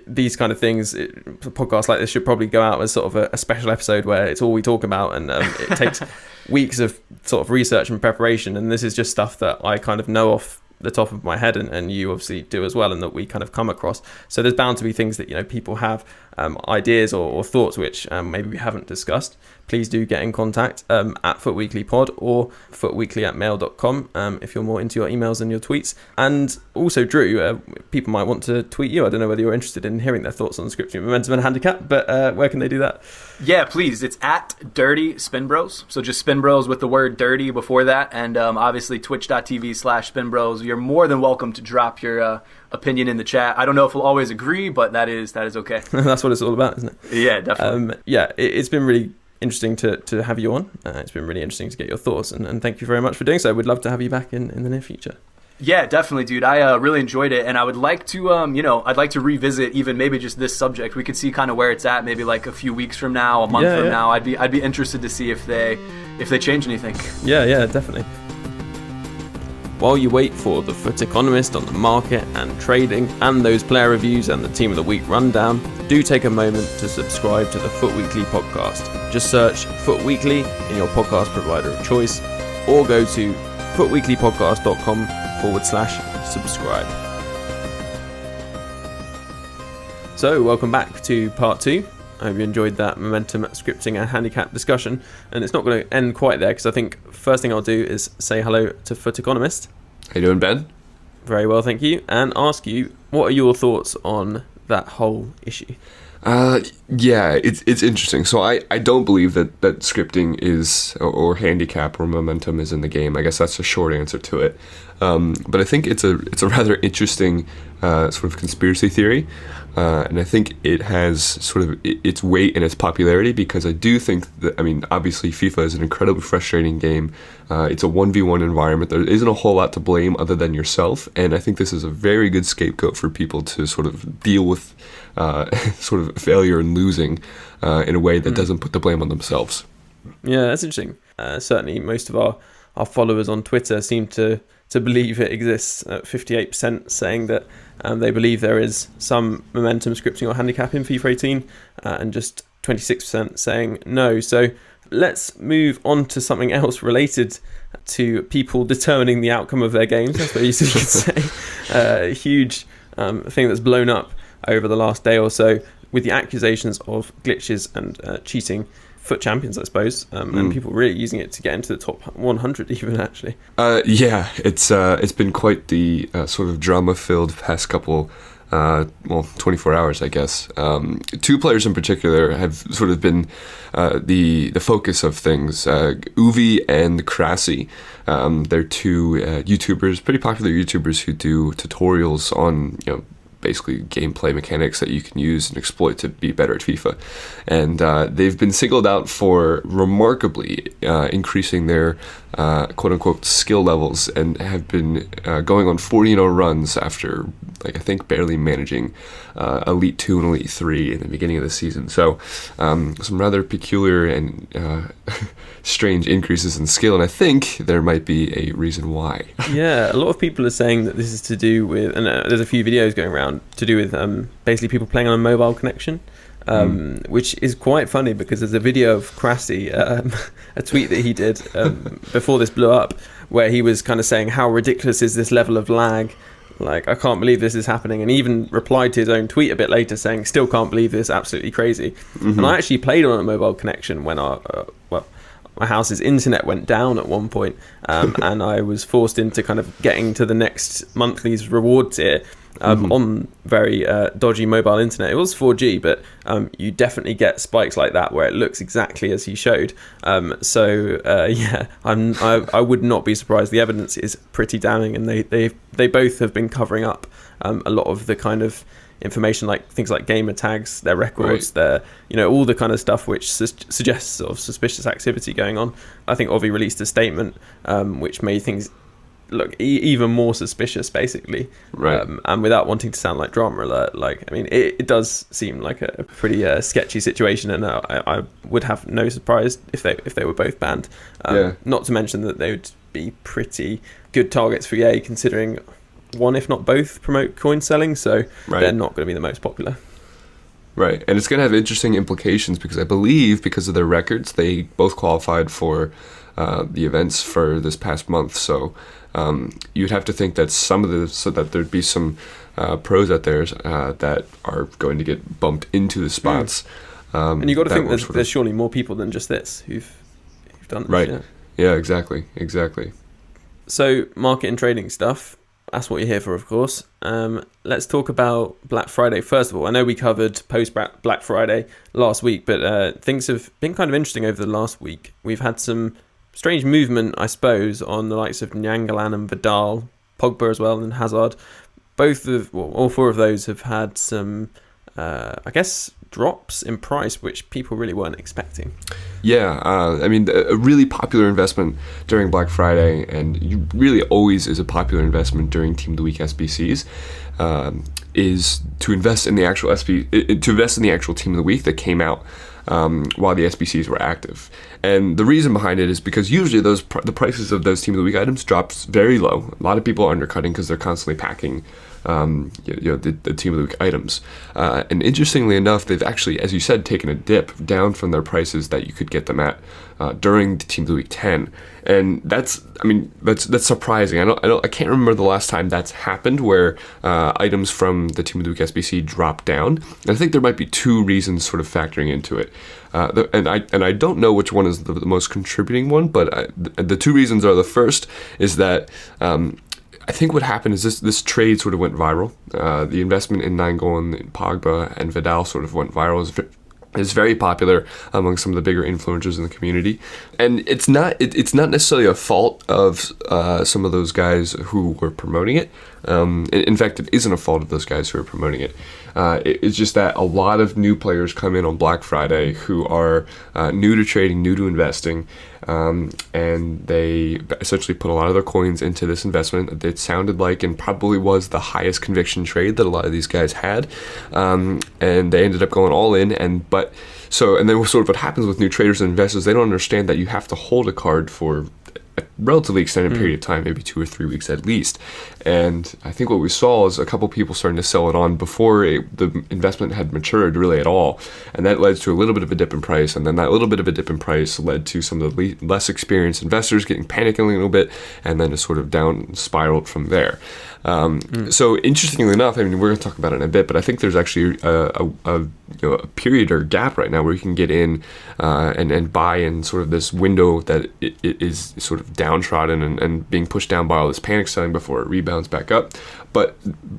these kind of things, podcasts like this should probably go out as sort of a special episode where it's all we talk about, and it takes weeks of sort of research and preparation, and this is just stuff that I kind of know off the top of my head, and you obviously do as well, and that we kind of come across. So there's bound to be things that people have ideas or thoughts which maybe we haven't discussed. Please do get in contact at FootWeeklyPod or footweekly@mail.com if you're more into your emails and your tweets. And also, Drew, people might want to tweet you. I don't know whether you're interested in hearing their thoughts on scripting, momentum, and handicap, but where can they do that? Yeah, please. It's at Dirty SpinBros. So just SpinBros with the word dirty before that. And obviously twitch.tv/SpinBros. You're more than welcome to drop your opinion in the chat. I don't know if we'll always agree, but that is okay. That's what it's all about, isn't it? Yeah, definitely. It's been really interesting to have you on. It's been really interesting to get your thoughts, and thank you very much for doing so. We'd love to have you back in the near future. Yeah, definitely, dude. I really enjoyed it, and I would like to, I'd like to revisit even maybe just this subject. We could see kind of where it's at, maybe like a few weeks from now, a month from now. I'd be interested to see if they change anything. Yeah, definitely. While you wait for the Foot Economist on the market and trading, and those player reviews and the Team of the Week rundown, do take a moment to subscribe to the Foot Weekly podcast. Just search Foot Weekly in your podcast provider of choice, or go to footweeklypodcast.com/subscribe. So, welcome back to part 2. I hope you enjoyed that momentum, scripting, and handicap discussion. And it's not going to end quite there, because I think first thing I'll do is say hello to Foot Economist. How you doing, Ben? Very well, thank you. And ask you, what are your thoughts on that whole issue? Yeah, it's interesting. So I don't believe that scripting is, or handicap or momentum is in the game. I guess that's a short answer to it. But I think it's a rather interesting sort of conspiracy theory. And I think it has sort of its weight and its popularity, because I do think that, obviously FIFA is an incredibly frustrating game. It's a 1v1 environment. There isn't a whole lot to blame other than yourself. And I think this is a very good scapegoat for people to sort of deal with sort of failure and losing in a way that doesn't put the blame on themselves. Yeah, that's interesting. Certainly most of our followers on Twitter seem to believe it exists. 58% saying that they believe there is some momentum, scripting, or handicap in FIFA 18, and just 26% saying no. So let's move on to something else related to people determining the outcome of their games, I suppose you could say. A huge thing that's blown up over the last day or so with the accusations of glitches and cheating. Foot champions, I suppose, and people really using it to get into the top 100 even, actually. Yeah, it's been quite the sort of drama-filled past couple, 24 hours, I guess. 2 players in particular have sort of been the focus of things. Uvi and Krasi. They're 2 YouTubers, pretty popular YouTubers who do tutorials on, basically gameplay mechanics that you can use and exploit to be better at FIFA. And they've been singled out for remarkably increasing their quote-unquote skill levels, and have been going on 40-0 runs after, I think, barely managing Elite 2 and Elite 3 in the beginning of the season. So some rather peculiar and strange increases in skill, and I think there might be a reason why. Yeah, a lot of people are saying that this is to do with, and there's a few videos going around, to do with basically people playing on a mobile connection, which is quite funny, because there's a video of Krasi, a tweet that he did before this blew up, where he was kind of saying, how ridiculous is this level of lag? Like, I can't believe this is happening. And he even replied to his own tweet a bit later saying, still can't believe this, absolutely crazy. And I actually played on a mobile connection when my house's internet went down at one point, and I was forced into kind of getting to the next monthly's reward tier on very dodgy mobile internet. It was 4G, but you definitely get spikes like that where it looks exactly as he showed. I would not be surprised. The evidence is pretty damning, and they both have been covering up a lot of the kind of information like things like gamer tags, their records, their all the kind of stuff which suggests sort of suspicious activity going on. I think Ovi released a statement which made things look even more suspicious, basically, and without wanting to sound like drama alert, it does seem like a pretty sketchy situation, and I would have no surprise if they were both banned. Not to mention that they would be pretty good targets for EA, considering one, if not both, promote coin selling, so they're not going to be the most popular. Right, and it's going to have interesting implications because I believe because of their records, they both qualified for the events for this past month. So you'd have to think that that there'd be some pros out there that are going to get bumped into the spots. And you got to think there's surely more people than just this who've done this. Right. Yeah, exactly. So market and trading stuff. That's what you're here for, of course. Let's talk about Black Friday. First of all, I know we covered post-Black Friday last week, but things have been kind of interesting over the last week. We've had some strange movement, I suppose, on the likes of Nyangalan and Vidal, Pogba as well, and Hazard. All four of those have had some, drops in price, which people really weren't expecting. Yeah, a really popular investment during Black Friday, and really always is a popular investment during Team of the Week SBCs, is to invest in the actual Team of the Week that came out while the SBCs were active. And the reason behind it is because usually the prices of those Team of the Week items drops very low. A lot of people are undercutting because they're constantly packing the Team of the Week items. And interestingly enough, they've actually, as you said, taken a dip down from their prices that you could get them at during the Team of the Week 10. And that's surprising. I can't remember the last time that's happened where items from the Team of the Week SBC drop down. And I think there might be two reasons sort of factoring into it. And I don't know which one is the most contributing one, but the two reasons are, the first is that I think what happened is this trade sort of went viral. The investment in Nainggolan, Pogba, and Vidal sort of went viral. It's very popular among some of the bigger influencers in the community, and it's not necessarily a fault of some of those guys who were promoting it. In fact, it isn't a fault of those guys who are promoting it. It's just that a lot of new players come in on Black Friday who are new to trading, new to investing, and they essentially put a lot of their coins into this investment. It sounded like, and probably was, the highest conviction trade that a lot of these guys had, and they ended up going all in. And then sort of what happens with new traders and investors, they don't understand that you have to hold a card for a relatively extended period of time, maybe 2 or 3 weeks at least. And I think what we saw is a couple people starting to sell it on before the investment had matured really at all. And that led to a little bit of a dip in price. And then that little bit of a dip in price led to some of the less experienced investors getting panicking a little bit, and then it sort of down spiraled from there. So interestingly enough, we're going to talk about it in a bit, but I think there's actually a period or gap right now where you can get in and buy in sort of this window that it is sort of downtrodden and being pushed down by all this panic selling before it rebounds back up. But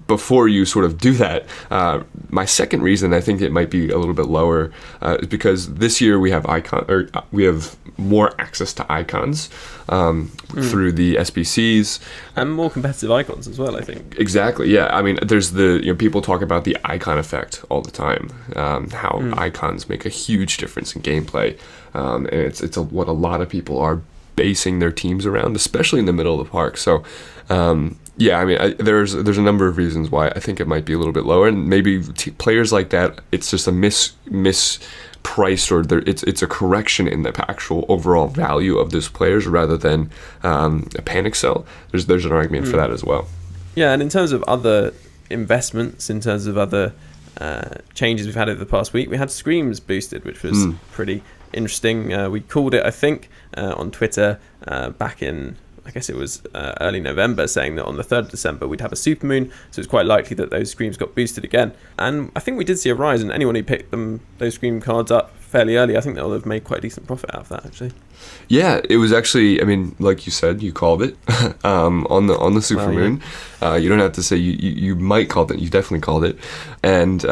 before you sort of do that, my second reason I think it might be a little bit lower is because this year we have more access to icons through the SBCs. And more competitive icons as well, I think. Exactly, yeah. There's people talk about the icon effect all the time, how icons make a huge difference in gameplay. And it's what a lot of people are basing their teams around, especially in the middle of the park. So, there's a number of reasons why I think it might be a little bit lower, and maybe players like that, it's just a mispriced, or it's a correction in the actual overall value of those players rather than a panic sell. There's an argument for that as well. Yeah, and in terms of other investments, in terms of other changes we've had over the past week, we had Screams boosted, which was pretty interesting. We called it, I think, on Twitter back in, I guess it was early November, saying that on the 3rd of December we'd have a supermoon, so it's quite likely that those Screams got boosted again. And I think we did see a rise, and anyone who picked those Scream cards up fairly early, I think they'll have made quite a decent profit out of that, actually. Yeah, it was actually. I mean, like you said, you called it on the supermoon. You don't have to say you might called it. You definitely called it. And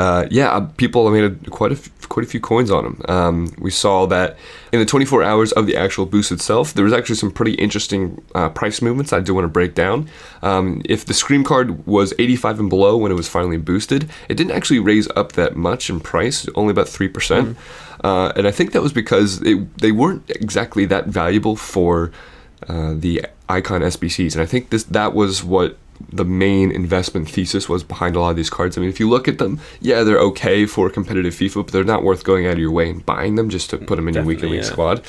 people made quite a few coins on them. We saw that in the 24 hours of the actual boost itself, there was actually some pretty interesting price movements I do want to break down. If the Scream card was 85 and below when it was finally boosted, it didn't actually raise up that much in price, only about 3%. And I think that was because they weren't exactly that valuable for the Icon SBCs. And I think that was what the main investment thesis was behind a lot of these cards. I mean, if you look at them, yeah, they're okay for competitive FIFA, but they're not worth going out of your way and buying them just to put them in your weekend league squad.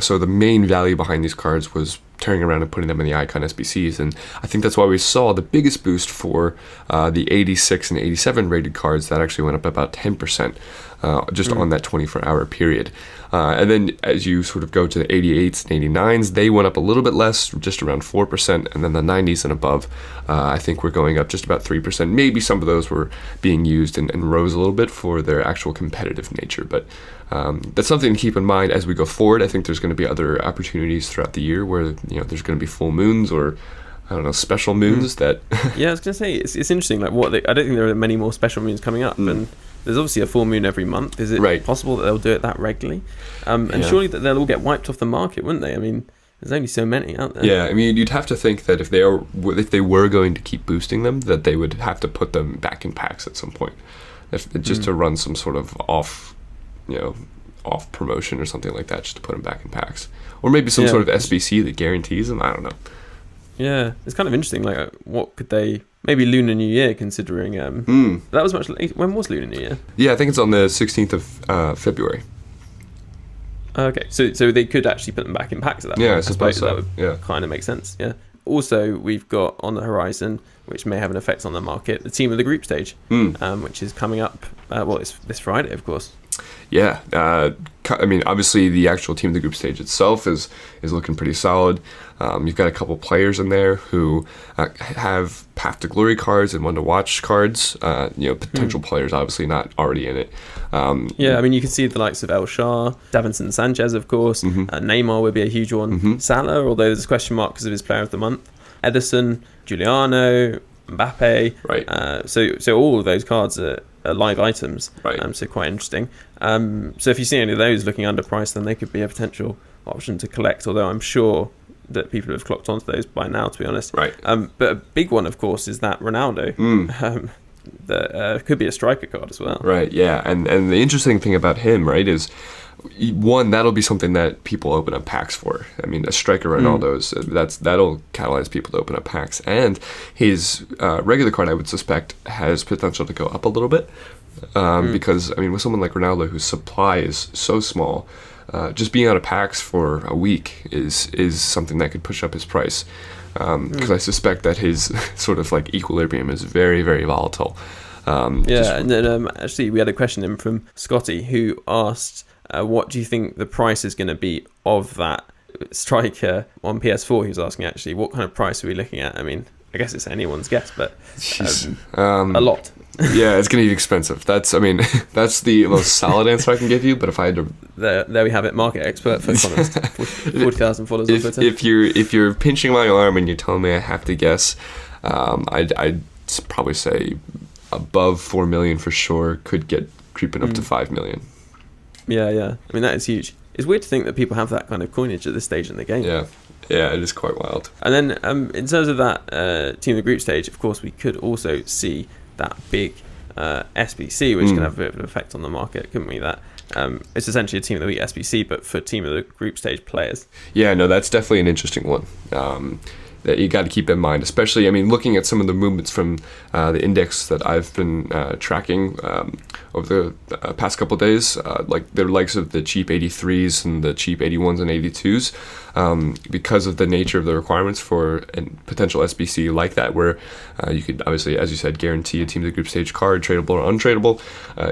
So the main value behind these cards was turning around and putting them in the Icon SBCs, and I think that's why we saw the biggest boost for the 86 and 87 rated cards. That actually went up about 10% just on that 24-hour period. And then as you sort of go to the 88s and 89s, they went up a little bit less, just around 4%, and then the 90s and above, I think we're going up just about 3%. Maybe some of those were being used and rose a little bit for their actual competitive nature, but that's something to keep in mind as we go forward. I think there's going to be other opportunities throughout the year where there's going to be full moons or special moons that. Yeah, I was going to say it's interesting. Like I don't think there are many more special moons coming up, and there's obviously a full moon every month. Is it possible that they'll do it that regularly? And surely that they'll all get wiped off the market, wouldn't they? I mean, there's only so many out there. Yeah, I mean, you'd have to think that if they were going to keep boosting them, that they would have to put them back in packs at some point, just to run some sort of off promotion or something like that, just to put them back in packs, or maybe some sort of SBC that guarantees them. I don't know. Yeah, it's kind of interesting. Like, what could they? Maybe Lunar New Year, considering that was much. When was Lunar New Year? Yeah, I think it's on the 16th of February. Okay, so they could actually put them back in packs at that point. Yeah, I suppose so. That would kind of make sense. Yeah. Also, we've got on the horizon, which may have an effect on the market, the team of the group stage, which is coming up. It's this Friday, of course. Yeah, I mean, obviously the actual team of the group stage itself is looking pretty solid. You've got a couple players in there who have Path to Glory cards and One to Watch cards. Potential players obviously not already in it. I mean, you can see the likes of El Shah, Davinson Sanchez, of course. Neymar would be a huge one. Salah, although there's a question mark because of his Player of the Month. Ederson, Giuliano, Mbappe. Right. So all of those cards are live items. Right. So quite interesting. So if you see any of those looking underpriced, then they could be a potential option to collect, although I'm sure that people have clocked onto those by now, to be honest. Right. But a big one, of course, is that Ronaldo. That could be a striker card as well. Right, yeah. And the interesting thing about him, right, is one, that'll be something that people open up packs for. I mean, a striker Ronaldo's, that'll catalyze people to open up packs. And his regular card, I would suspect, has potential to go up a little bit. Because, I mean, with someone like Ronaldo, whose supply is so small, just being out of packs for a week is something that could push up his price. Because I suspect that his sort of like equilibrium is very, very volatile. And then actually we had a question in from Scotty who asked, what do you think the price is going to be of that striker on PS4? He was asking actually, what kind of price are we looking at? I mean, I guess it's anyone's guess, but a lot. Yeah, it's going to be expensive. That's the most solid answer I can give you. But if I had to, there we have it. Market expert for 40,000 followers on Twitter. If you're pinching my arm and you're telling me I have to guess, I'd probably say above 4 million for sure. Could get creeping up to 5 million. Yeah. I mean, that is huge. It's weird to think that people have that kind of coinage at this stage in the game. Yeah, it is quite wild. And then in terms of that team of the group stage, of course, we could also see that big SBC, which can have a bit of an effect on the market, couldn't we? That it's essentially a team of the week SBC, but for team of the group stage players. Yeah, no, that's definitely an interesting one. That you got to keep in mind, especially, I mean, looking at some of the movements from the index that I've been tracking over the past couple of days, like the likes of the cheap 83s and the cheap 81s and 82s, because of the nature of the requirements for a potential SBC like that, where you could obviously, as you said, guarantee a team of the group stage card, tradable or untradeable,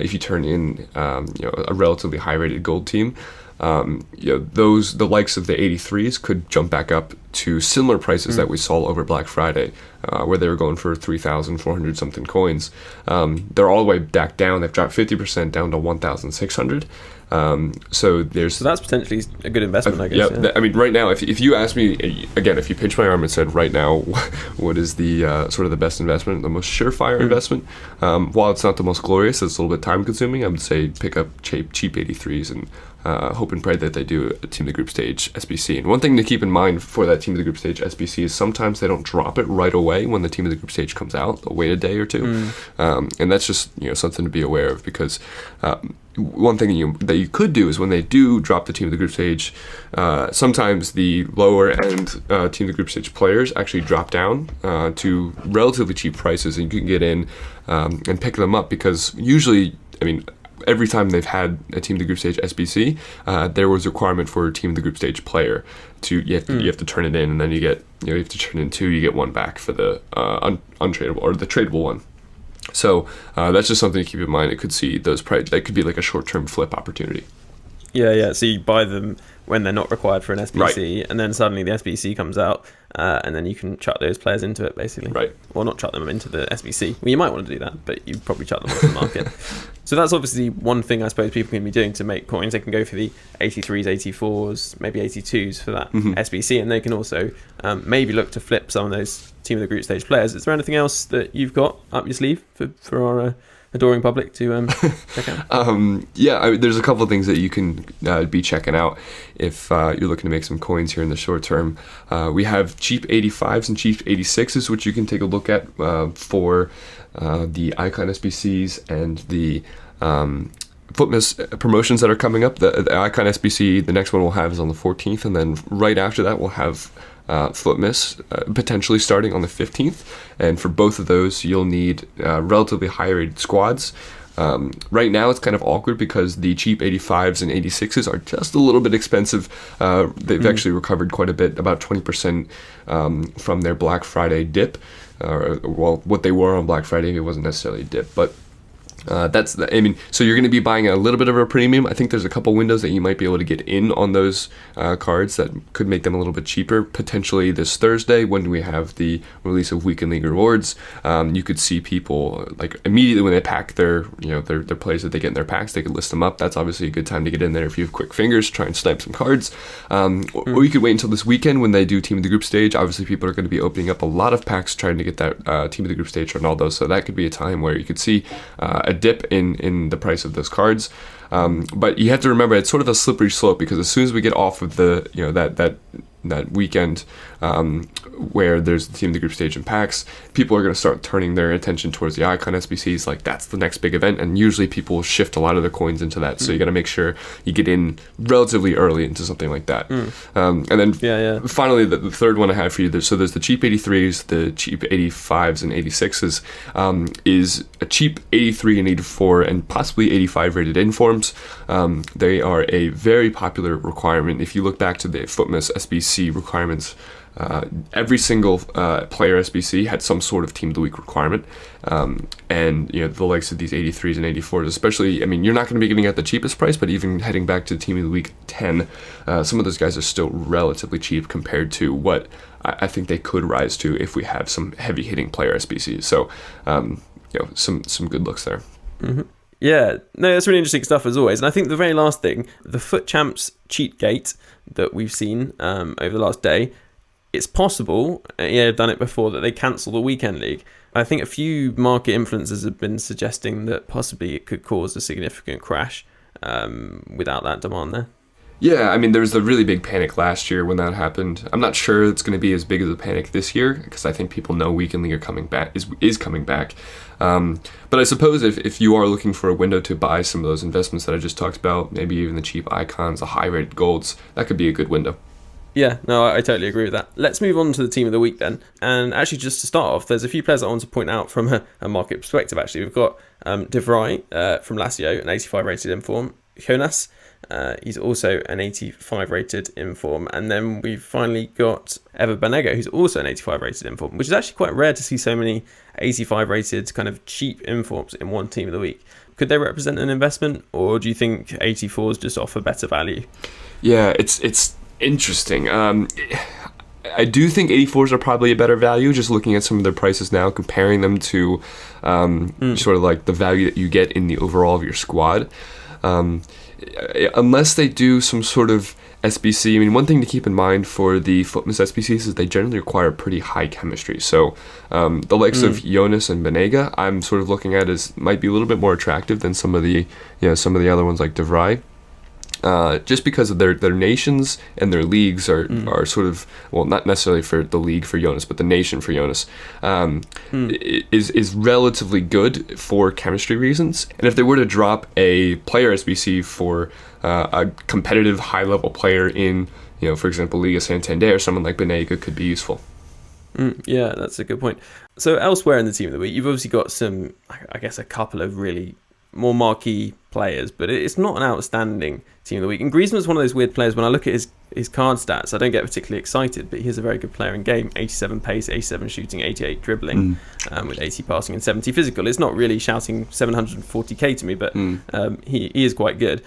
if you turn in a relatively high-rated gold team. the likes of the 83s could jump back up to similar prices that we saw over Black Friday, where they were going for 3,400 something coins. They're all the way back down. They've dropped 50% down to 1,600. So that's potentially a good investment, I guess. I mean, right now, if you ask me again, if you pinched my arm and said, right now, what is the sort of the best investment, the most surefire investment? While it's not the most glorious, it's a little bit time consuming. I would say pick up cheap 83s and hope and pray that they do a team of the group stage SBC. And one thing to keep in mind for that team of the group stage SBC is sometimes they don't drop it right away when the team of the group stage comes out. They'll wait a day or two, and that's just something to be aware of, because one thing that you could do is when they do drop the team of the group stage, sometimes the lower end team of the group stage players actually drop down to relatively cheap prices, and you can get in and pick them up, because usually, I mean, every time they've had a team of the group stage SBC, there was a requirement for a team of the group stage player you have to turn it in, and then you have to turn in 2, you get 1 back for the untradeable or the tradable one. So that's just something to keep in mind. It could see those that could be like a short-term flip opportunity. Yeah. So you buy them when they're not required for an SBC, right, and then suddenly the SBC comes out, and then you can chuck those players into it, basically. Right. Or not chuck them into the SBC. Well, you might want to do that, but you probably chuck them off the market. So that's obviously one thing I suppose people can be doing to make coins. They can go for the 83s, 84s, maybe 82s for that SBC, and they can also maybe look to flip some of those team of the group stage players. Is there anything else that you've got up your sleeve for our adoring public to check out? There's a couple of things that you can be checking out if you're looking to make some coins here in the short term. We have cheap 85s and cheap 86s, which you can take a look at for the Icon SBCs and the Footmas promotions that are coming up. The Icon SBC, the next one we'll have is on the 14th, and then right after that we'll have Footmas potentially starting on the 15th, and for both of those you'll need relatively high rated squads. Right now it's kind of awkward because the cheap 85s and 86s are just a little bit expensive. They've actually recovered quite a bit, about 20% from their Black Friday dip. What they were on Black Friday, it wasn't necessarily a dip, but so you're going to be buying a little bit of a premium. I think there's a couple windows that you might be able to get in on those cards that could make them a little bit cheaper. Potentially this Thursday, when we have the release of Weekend League rewards, you could see people like immediately when they pack their players that they get in their packs, they could list them up. That's obviously a good time to get in there if you have quick fingers, try and snipe some cards. Or you could wait until this weekend when they do Team of the Group stage. Obviously, people are going to be opening up a lot of packs trying to get that Team of the Group stage Ronaldo. So that could be a time where you could see a dip in the price of those cards, but you have to remember it's sort of a slippery slope, because as soon as we get off of the that weekend where there's the team of the group stage and packs, people are going to start turning their attention towards the Icon SBCs. Like, that's the next big event, and usually people will shift a lot of their coins into that. So you got to make sure you get in relatively early into something like that. And then finally, the third one I have for you, there's the cheap 83s, the cheap 85s and 86s, is a cheap 83 and 84 and possibly 85 rated informs. They are a very popular requirement. If you look back to the Footmas SBC requirements, every single player SBC had some sort of Team of the Week requirement, and the likes of these 83s and 84s, especially, I mean, you're not going to be getting at the cheapest price, but even heading back to Team of the Week 10, some of those guys are still relatively cheap compared to what I think they could rise to if we have some heavy hitting player SBCs. So some good looks there. Yeah, no, that's really interesting stuff as always. And I think the very last thing, the Foot Champs cheat gate that we've seen over the last day, it's possible, I've done it before, that they cancel the weekend league. I think a few market influencers have been suggesting that possibly it could cause a significant crash without that demand there. Yeah, I mean, there was a really big panic last year when that happened. I'm not sure it's going to be as big as a panic this year, because I think people know Weekend League are coming back, is coming back. But I suppose if you are looking for a window to buy some of those investments that I just talked about, maybe even the cheap icons, the high-rated golds, that could be a good window. Yeah, no, I totally agree with that. Let's move on to the team of the week then. And actually, just to start off, there's a few players I want to point out from a market perspective, actually. We've got De Vrij from Lazio, an 85 rated inform. Jonas, he's also an 85 rated inform. And then we've finally got Ever Banega, who's also an 85 rated inform, which is actually quite rare to see so many 85 rated kind of cheap informs in one team of the week. could they represent an investment, or do you think 84s just offer better value? Yeah, it's interesting. I do think 84s are probably a better value, just looking at some of their prices now, comparing them to sort of like the value that you get in the overall of your squad. Unless they do some sort of SBC, I mean, one thing to keep in mind for the Footmas SBCs is they generally require pretty high chemistry. So the likes of Jonas and Banega, I'm sort of looking at as might be a little bit more attractive than some of the other ones like DeVry. Just because of their nations and their leagues are sort of, well, not necessarily for the league for Jonas, but the nation for Jonas is relatively good for chemistry reasons. And if they were to drop a player SBC for a competitive high-level player in, for example, Liga Santander, someone like Banega could be useful. Yeah, that's a good point. So elsewhere in the team of the week, you've obviously got some, I guess, a couple of really more marquee players, but it's not an outstanding team of the week. And Griezmann's one of those weird players. When I look at his card stats, I don't get particularly excited, but he's a very good player in game. 87 pace, 87 shooting, 88 dribbling, with 80 passing and 70 physical. It's not really shouting 740k to me, but he is quite good.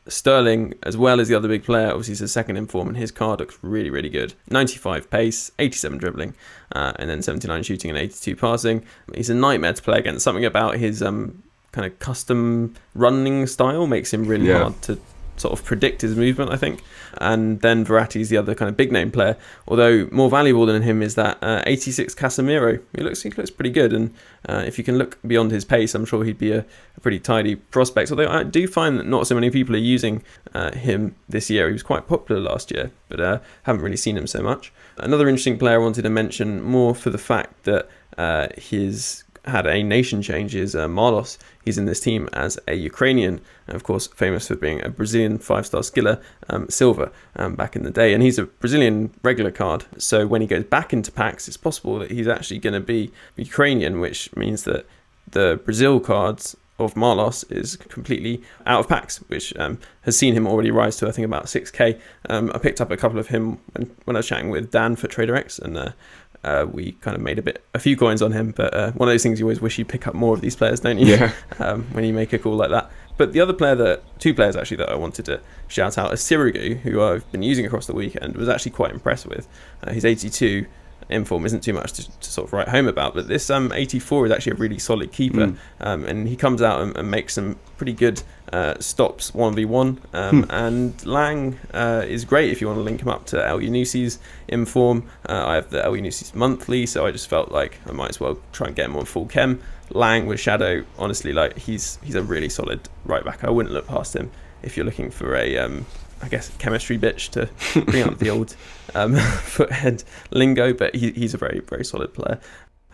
Sterling, as well as the other big player, obviously he's a second in form, and his card looks really, really good. 95 pace, 87 dribbling, and then 79 shooting and 82 passing. He's a nightmare to play against. Something about his kind of custom running style makes him really hard to sort of predict his movement, I think. And then Verratti's the other kind of big name player, although more valuable than him is that 86 Casemiro. He looks pretty good, and if you can look beyond his pace, I'm sure he'd be a pretty tidy prospect. Although I do find that not so many people are using him this year. He was quite popular last year, but haven't really seen him so much. Another interesting player I wanted to mention, more for the fact that his had a nation change, is Marlos. He's in this team as a Ukrainian, and of course famous for being a Brazilian 5-star skiller, Silva, back in the day. And he's a Brazilian regular card, so when he goes back into packs, it's possible that he's actually going to be Ukrainian, which means that the Brazil cards of Marlos is completely out of packs, which has seen him already rise to, I think, about 6k. I picked up a couple of him when I was chatting with Dan for TraderX, and we kind of made a few coins on him, but one of those things you always wish you pick up more of these players, don't you? Yeah. When you make a call like that. But the other two players actually that I wanted to shout out are Sirigu, who I've been using across the weekend, was actually quite impressed with. He's 82 in form, isn't too much to sort of write home about, but this 84 is actually a really solid keeper, and he comes out and makes some pretty good stops 1v1, and Lang is great if you want to link him up to El Yunusi's in form. I have the El Yunusi's monthly, so I just felt like I might as well try and get him on full chem. Lang with Shadow, honestly, like he's a really solid right back. I wouldn't look past him if you're looking for a I guess chemistry bitch to bring up the old foothead lingo, but he's a very, very solid player.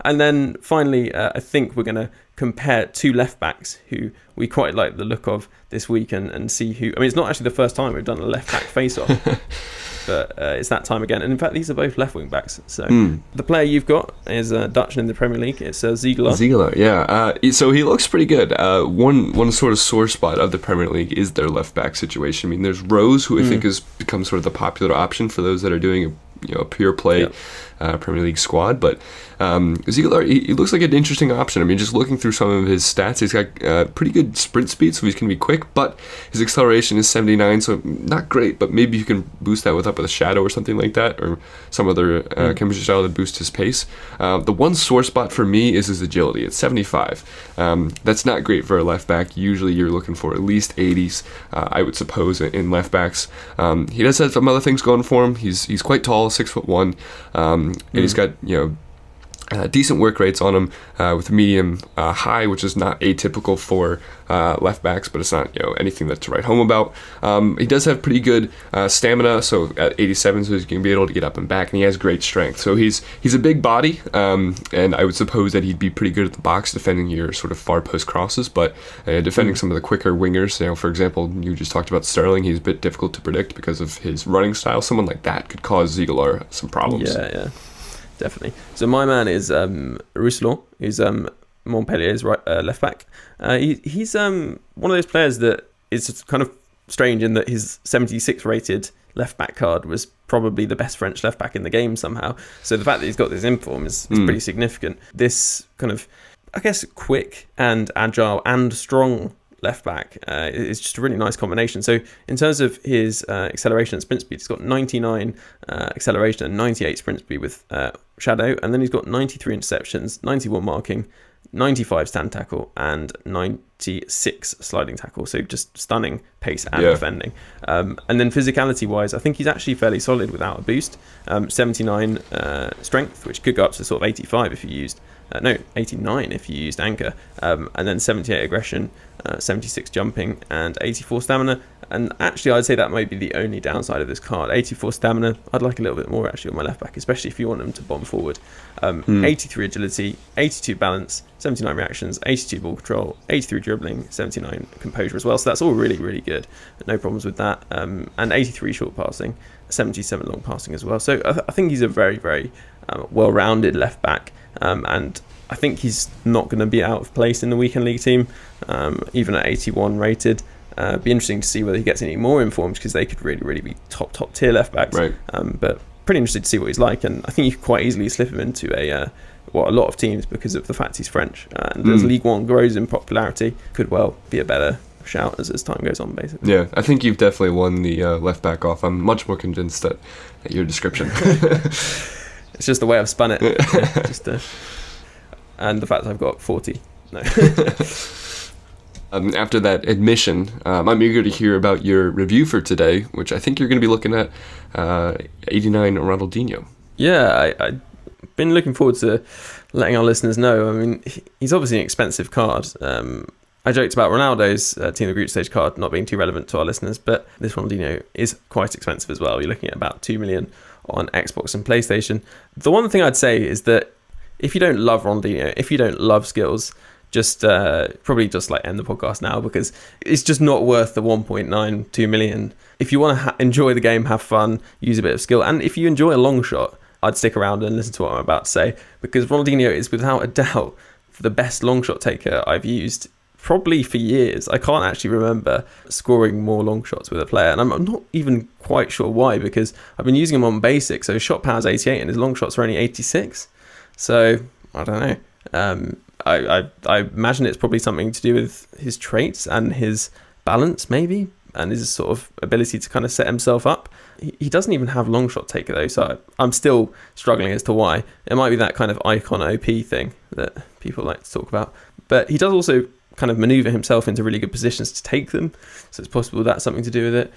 And then finally, I think we're going to compare two left backs who we quite like the look of this week, and see who. I mean, it's not actually the first time we've done a left back face off, but it's that time again. And in fact, these are both left wing backs. So the player you've got is Dutch in the Premier League. It's Ziegler. Ziegler, yeah. So he looks pretty good. One sort of sore spot of the Premier League is their left back situation. I mean, there's Rose, who I think has become sort of the popular option for those that are doing a pure play Premier League squad, but Ziegler, he looks like an interesting option. I mean, just looking through some of his stats, he's got pretty good sprint speed, so he's going to be quick, but his acceleration is 79, so not great, but maybe you can boost that with a shadow or something like that, or some other chemistry style to boost his pace. The one sore spot for me is his agility. It's 75. That's not great for a left back. Usually you're looking for at least 80s, I would suppose, in left backs. He does have some other things going for him. He's quite tall, 6'1", and he's got decent work rates on him with medium high, which is not atypical for left backs, but it's not anything that's to write home about. He does have pretty good stamina, so at 87, so he's going to be able to get up and back, and he has great strength. So he's a big body, and I would suppose that he'd be pretty good at the box defending your sort of far post crosses, but defending some of the quicker wingers. For example, you just talked about Sterling. He's a bit difficult to predict because of his running style. Someone like that could cause Ziegler some problems. Yeah. Definitely. So my man is Rousselot, who's Montpellier's left back. He's one of those players that is kind of strange in that his 76 rated left back card was probably the best French left back in the game somehow. So the fact that he's got this inform is pretty significant. This kind of I guess, quick and agile and strong left back. It's just a really nice combination. So in terms of his acceleration and sprint speed, he's got 99 acceleration and 98 sprint speed with Shadow, and then he's got 93 interceptions, 91 marking, 95 stand tackle, and 96 sliding tackle. So just stunning pace and defending. And then physicality wise, I think he's actually fairly solid without a boost. 79 strength, which could go up to sort of 85 if you used 89 if you used anchor, and then 78 aggression, 76 jumping, and 84 stamina. And actually, I'd say that might be the only downside of this card. 84 stamina, I'd like a little bit more actually on my left back, especially if you want him to bomb forward. 83 agility, 82 balance, 79 reactions, 82 ball control, 83 dribbling, 79 composure as well. So that's all really, really good. No problems with that. And 83 short passing, 77 long passing as well. So I think he's a very, very well-rounded left back. And I think he's not going to be out of place in the weekend league team, even at 81 rated. Be interesting to see whether he gets any more informed, because they could really, really be top tier left backs. Right. But pretty interested to see what he's like, and I think you could quite easily slip him into a lot of teams because of the fact he's French. And as League One grows in popularity, could well be a better shout as time goes on, basically. Yeah, I think you've definitely won the left back off. I'm much more convinced at your description. It's just the way I've spun it. And the fact that I've got 40. No. After that admission, I'm eager to hear about your review for today, which I think you're going to be looking at 89 Ronaldinho. Yeah, I've been looking forward to letting our listeners know. I mean, he's obviously an expensive card. I joked about Ronaldo's Team of the Group Stage card not being too relevant to our listeners, but this Ronaldinho is quite expensive as well. You're looking at about 2 million on Xbox and PlayStation. The one thing I'd say is that if you don't love Ronaldinho, if you don't love skills, just probably just like end the podcast now, because it's just not worth the 1.92 million. If you want to enjoy the game, have fun, use a bit of skill, and if you enjoy a long shot, I'd stick around and listen to what I'm about to say, because Ronaldinho is without a doubt the best long shot taker I've used probably for years. I can't actually remember scoring more long shots with a player, and I'm not even quite sure why, because I've been using him on basic, so his shot power's 88 and his long shots are only 86. So I don't know. I imagine it's probably something to do with his traits and his balance, maybe, and his sort of ability to kind of set himself up. He doesn't even have long shot taker though, so I'm still struggling as to why. It might be that kind of icon OP thing that people like to talk about, but he does also kind of maneuver himself into really good positions to take them, so it's possible that's something to do with it.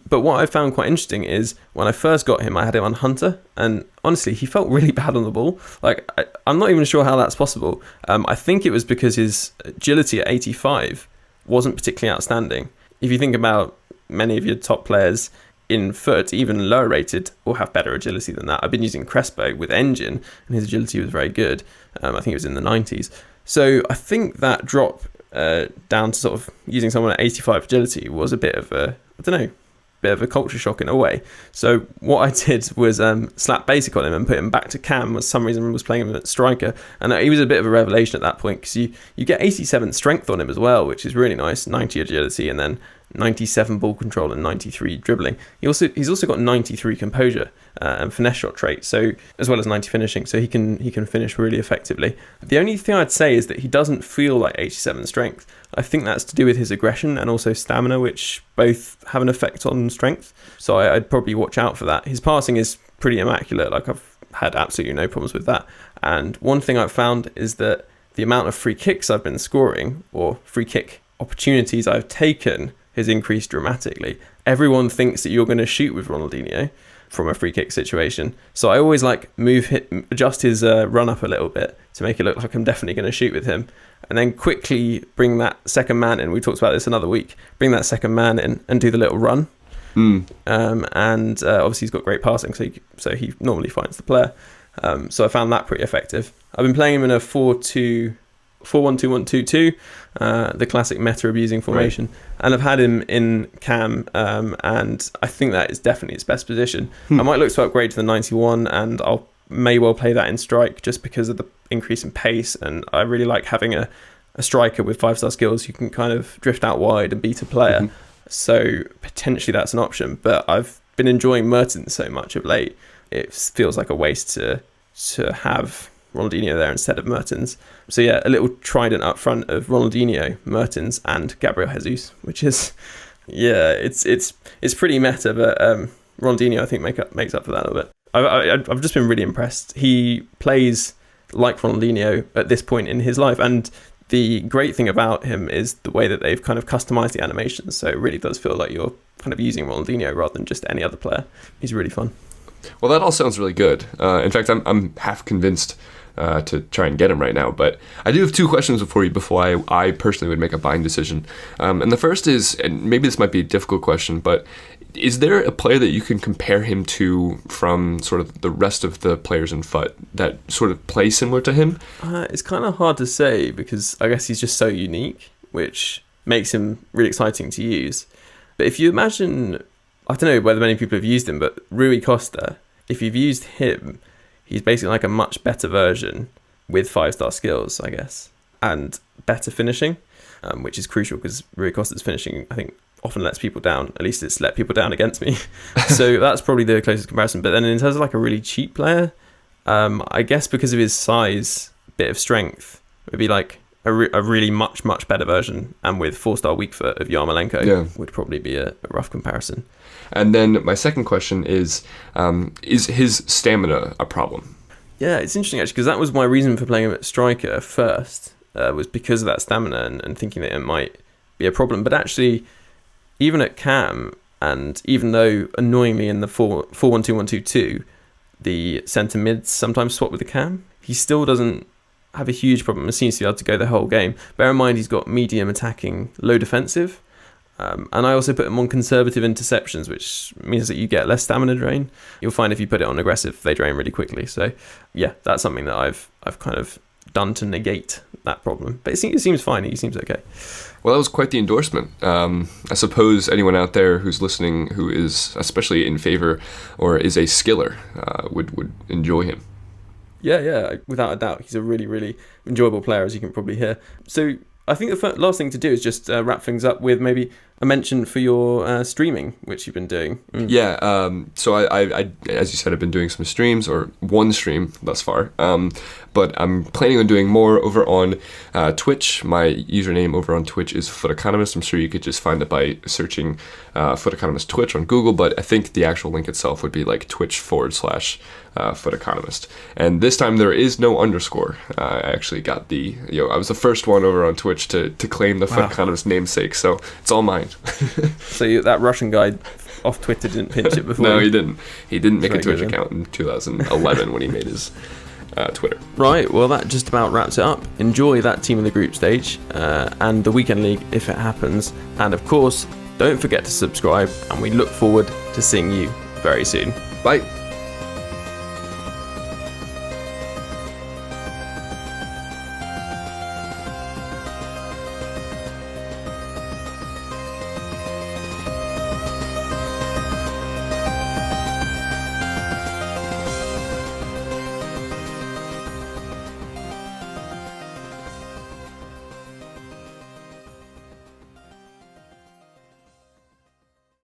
But what I found quite interesting is when I first got him, I had him on Hunter, and honestly he felt really bad on the ball. Like I'm not even sure how that's possible. I think it was because his agility at 85 wasn't particularly outstanding. If you think about many of your top players in foot, even lower rated, will have better agility than that. I've been using Crespo with Engine, and his agility was very good. I think it was in the 90s. So I think that drop down to sort of using someone at 85 agility was a bit of a, bit of a culture shock in a way. So what I did was slap basic on him and put him back to cam. For some reason was playing him at striker, and he was a bit of a revelation at that point, because you get 87 strength on him as well, which is really nice. 90 agility, and then 97 ball control and 93 dribbling. He's also got 93 composure and finesse shot trait, so as well as 90 finishing, so he can finish really effectively. The only thing I'd say is that he doesn't feel like 87 strength. I think that's to do with his aggression and also stamina, which both have an effect on strength. So I'd probably watch out for that. His passing is pretty immaculate. Like I've had absolutely no problems with that. And one thing I've found is that the amount of free kicks I've been scoring, or free kick opportunities I've taken, has increased dramatically. Everyone thinks that you're going to shoot with Ronaldinho from a free kick situation, so I always like adjust his run up a little bit to make it look like I'm definitely going to shoot with him, and then quickly bring that second man in. We talked about this another week. Bring that second man in and do the little run. And obviously he's got great passing, so he normally finds the player. So I found that pretty effective. I've been playing him in a 4-1-2-1-2-2, the classic meta abusing formation, right. And I've had him in cam, and I think that is definitely its best position. I might look to upgrade to the 91, and I'll may well play that in strike just because of the increase in pace, and I really like having a striker with 5-star skills who can kind of drift out wide and beat a player. So potentially that's an option, but I've been enjoying Mertens so much of late, it feels like a waste to have Ronaldinho there instead of Mertens. So yeah, a little trident up front of Ronaldinho, Mertens, and Gabriel Jesus, which is, yeah, it's pretty meta, but Ronaldinho I think makes up for that a little bit. I've just been really impressed. He plays like Ronaldinho at this point in his life, and the great thing about him is the way that they've kind of customized the animations, so it really does feel like you're kind of using Ronaldinho rather than just any other player. He's really fun. Well, that all sounds really good. In fact, I'm half convinced to try and get him right now. But I do have two questions for you before I personally would make a buying decision. And the first is, and maybe this might be a difficult question, but is there a player that you can compare him to from sort of the rest of the players in FUT that sort of play similar to him? It's kind of hard to say because I guess he's just so unique, which makes him really exciting to use. But if you imagine, I don't know whether many people have used him, but Rui Costa, if you've used him, he's basically like a much better version with 5-star skills, I guess, and better finishing, which is crucial because Rui Costa's finishing, I think, often lets people down. At least it's let people down against me. So that's probably the closest comparison. But then in terms of like a really cheap player, I guess because of his size, bit of strength, maybe like a really much better version, and with 4-star weak foot of Yarmolenko would probably be a rough comparison. And then my second question is his stamina a problem? Yeah, it's interesting actually, because that was my reason for playing him at striker first, was because of that stamina and thinking that it might be a problem. But actually, even at cam, and even though annoyingly in the 4-1-2-1-2-2, the centre mids sometimes swap with the cam, he still doesn't have a huge problem and seems to be able to go the whole game. Bear in mind he's got medium attacking, low defensive, and I also put him on conservative interceptions, which means that you get less stamina drain. You'll find if you put it on aggressive, they drain really quickly. So yeah, that's something that I've kind of done to negate that problem. But it seems fine. He seems okay. Well, that was quite the endorsement. I suppose anyone out there who's listening who is especially in favor or is a skiller would enjoy him. Yeah, without a doubt. He's a really, really enjoyable player, as you can probably hear. So I think the last thing to do is just wrap things up with maybe a mention for your streaming, which you've been doing. Yeah, so I, as you said, I've been doing some streams, or one stream thus far, but I'm planning on doing more over on Twitch. My username over on Twitch is FUT Economist. I'm sure you could just find it by searching FUT Economist Twitch on Google, but I think the actual link itself would be like Twitch/FUT Economist. And this time there is no underscore. I actually got I was the first one over on Twitch to claim the FUT Economist namesake, so it's all mine. So that Russian guy off Twitter didn't pinch it before? No, he didn't. He didn't make a Twitch account in 2011 when he made his Twitter. Right, well that just about wraps it up. Enjoy that team in the group stage and the weekend league if it happens. And of course, don't forget to subscribe, and we look forward to seeing you very soon. Bye.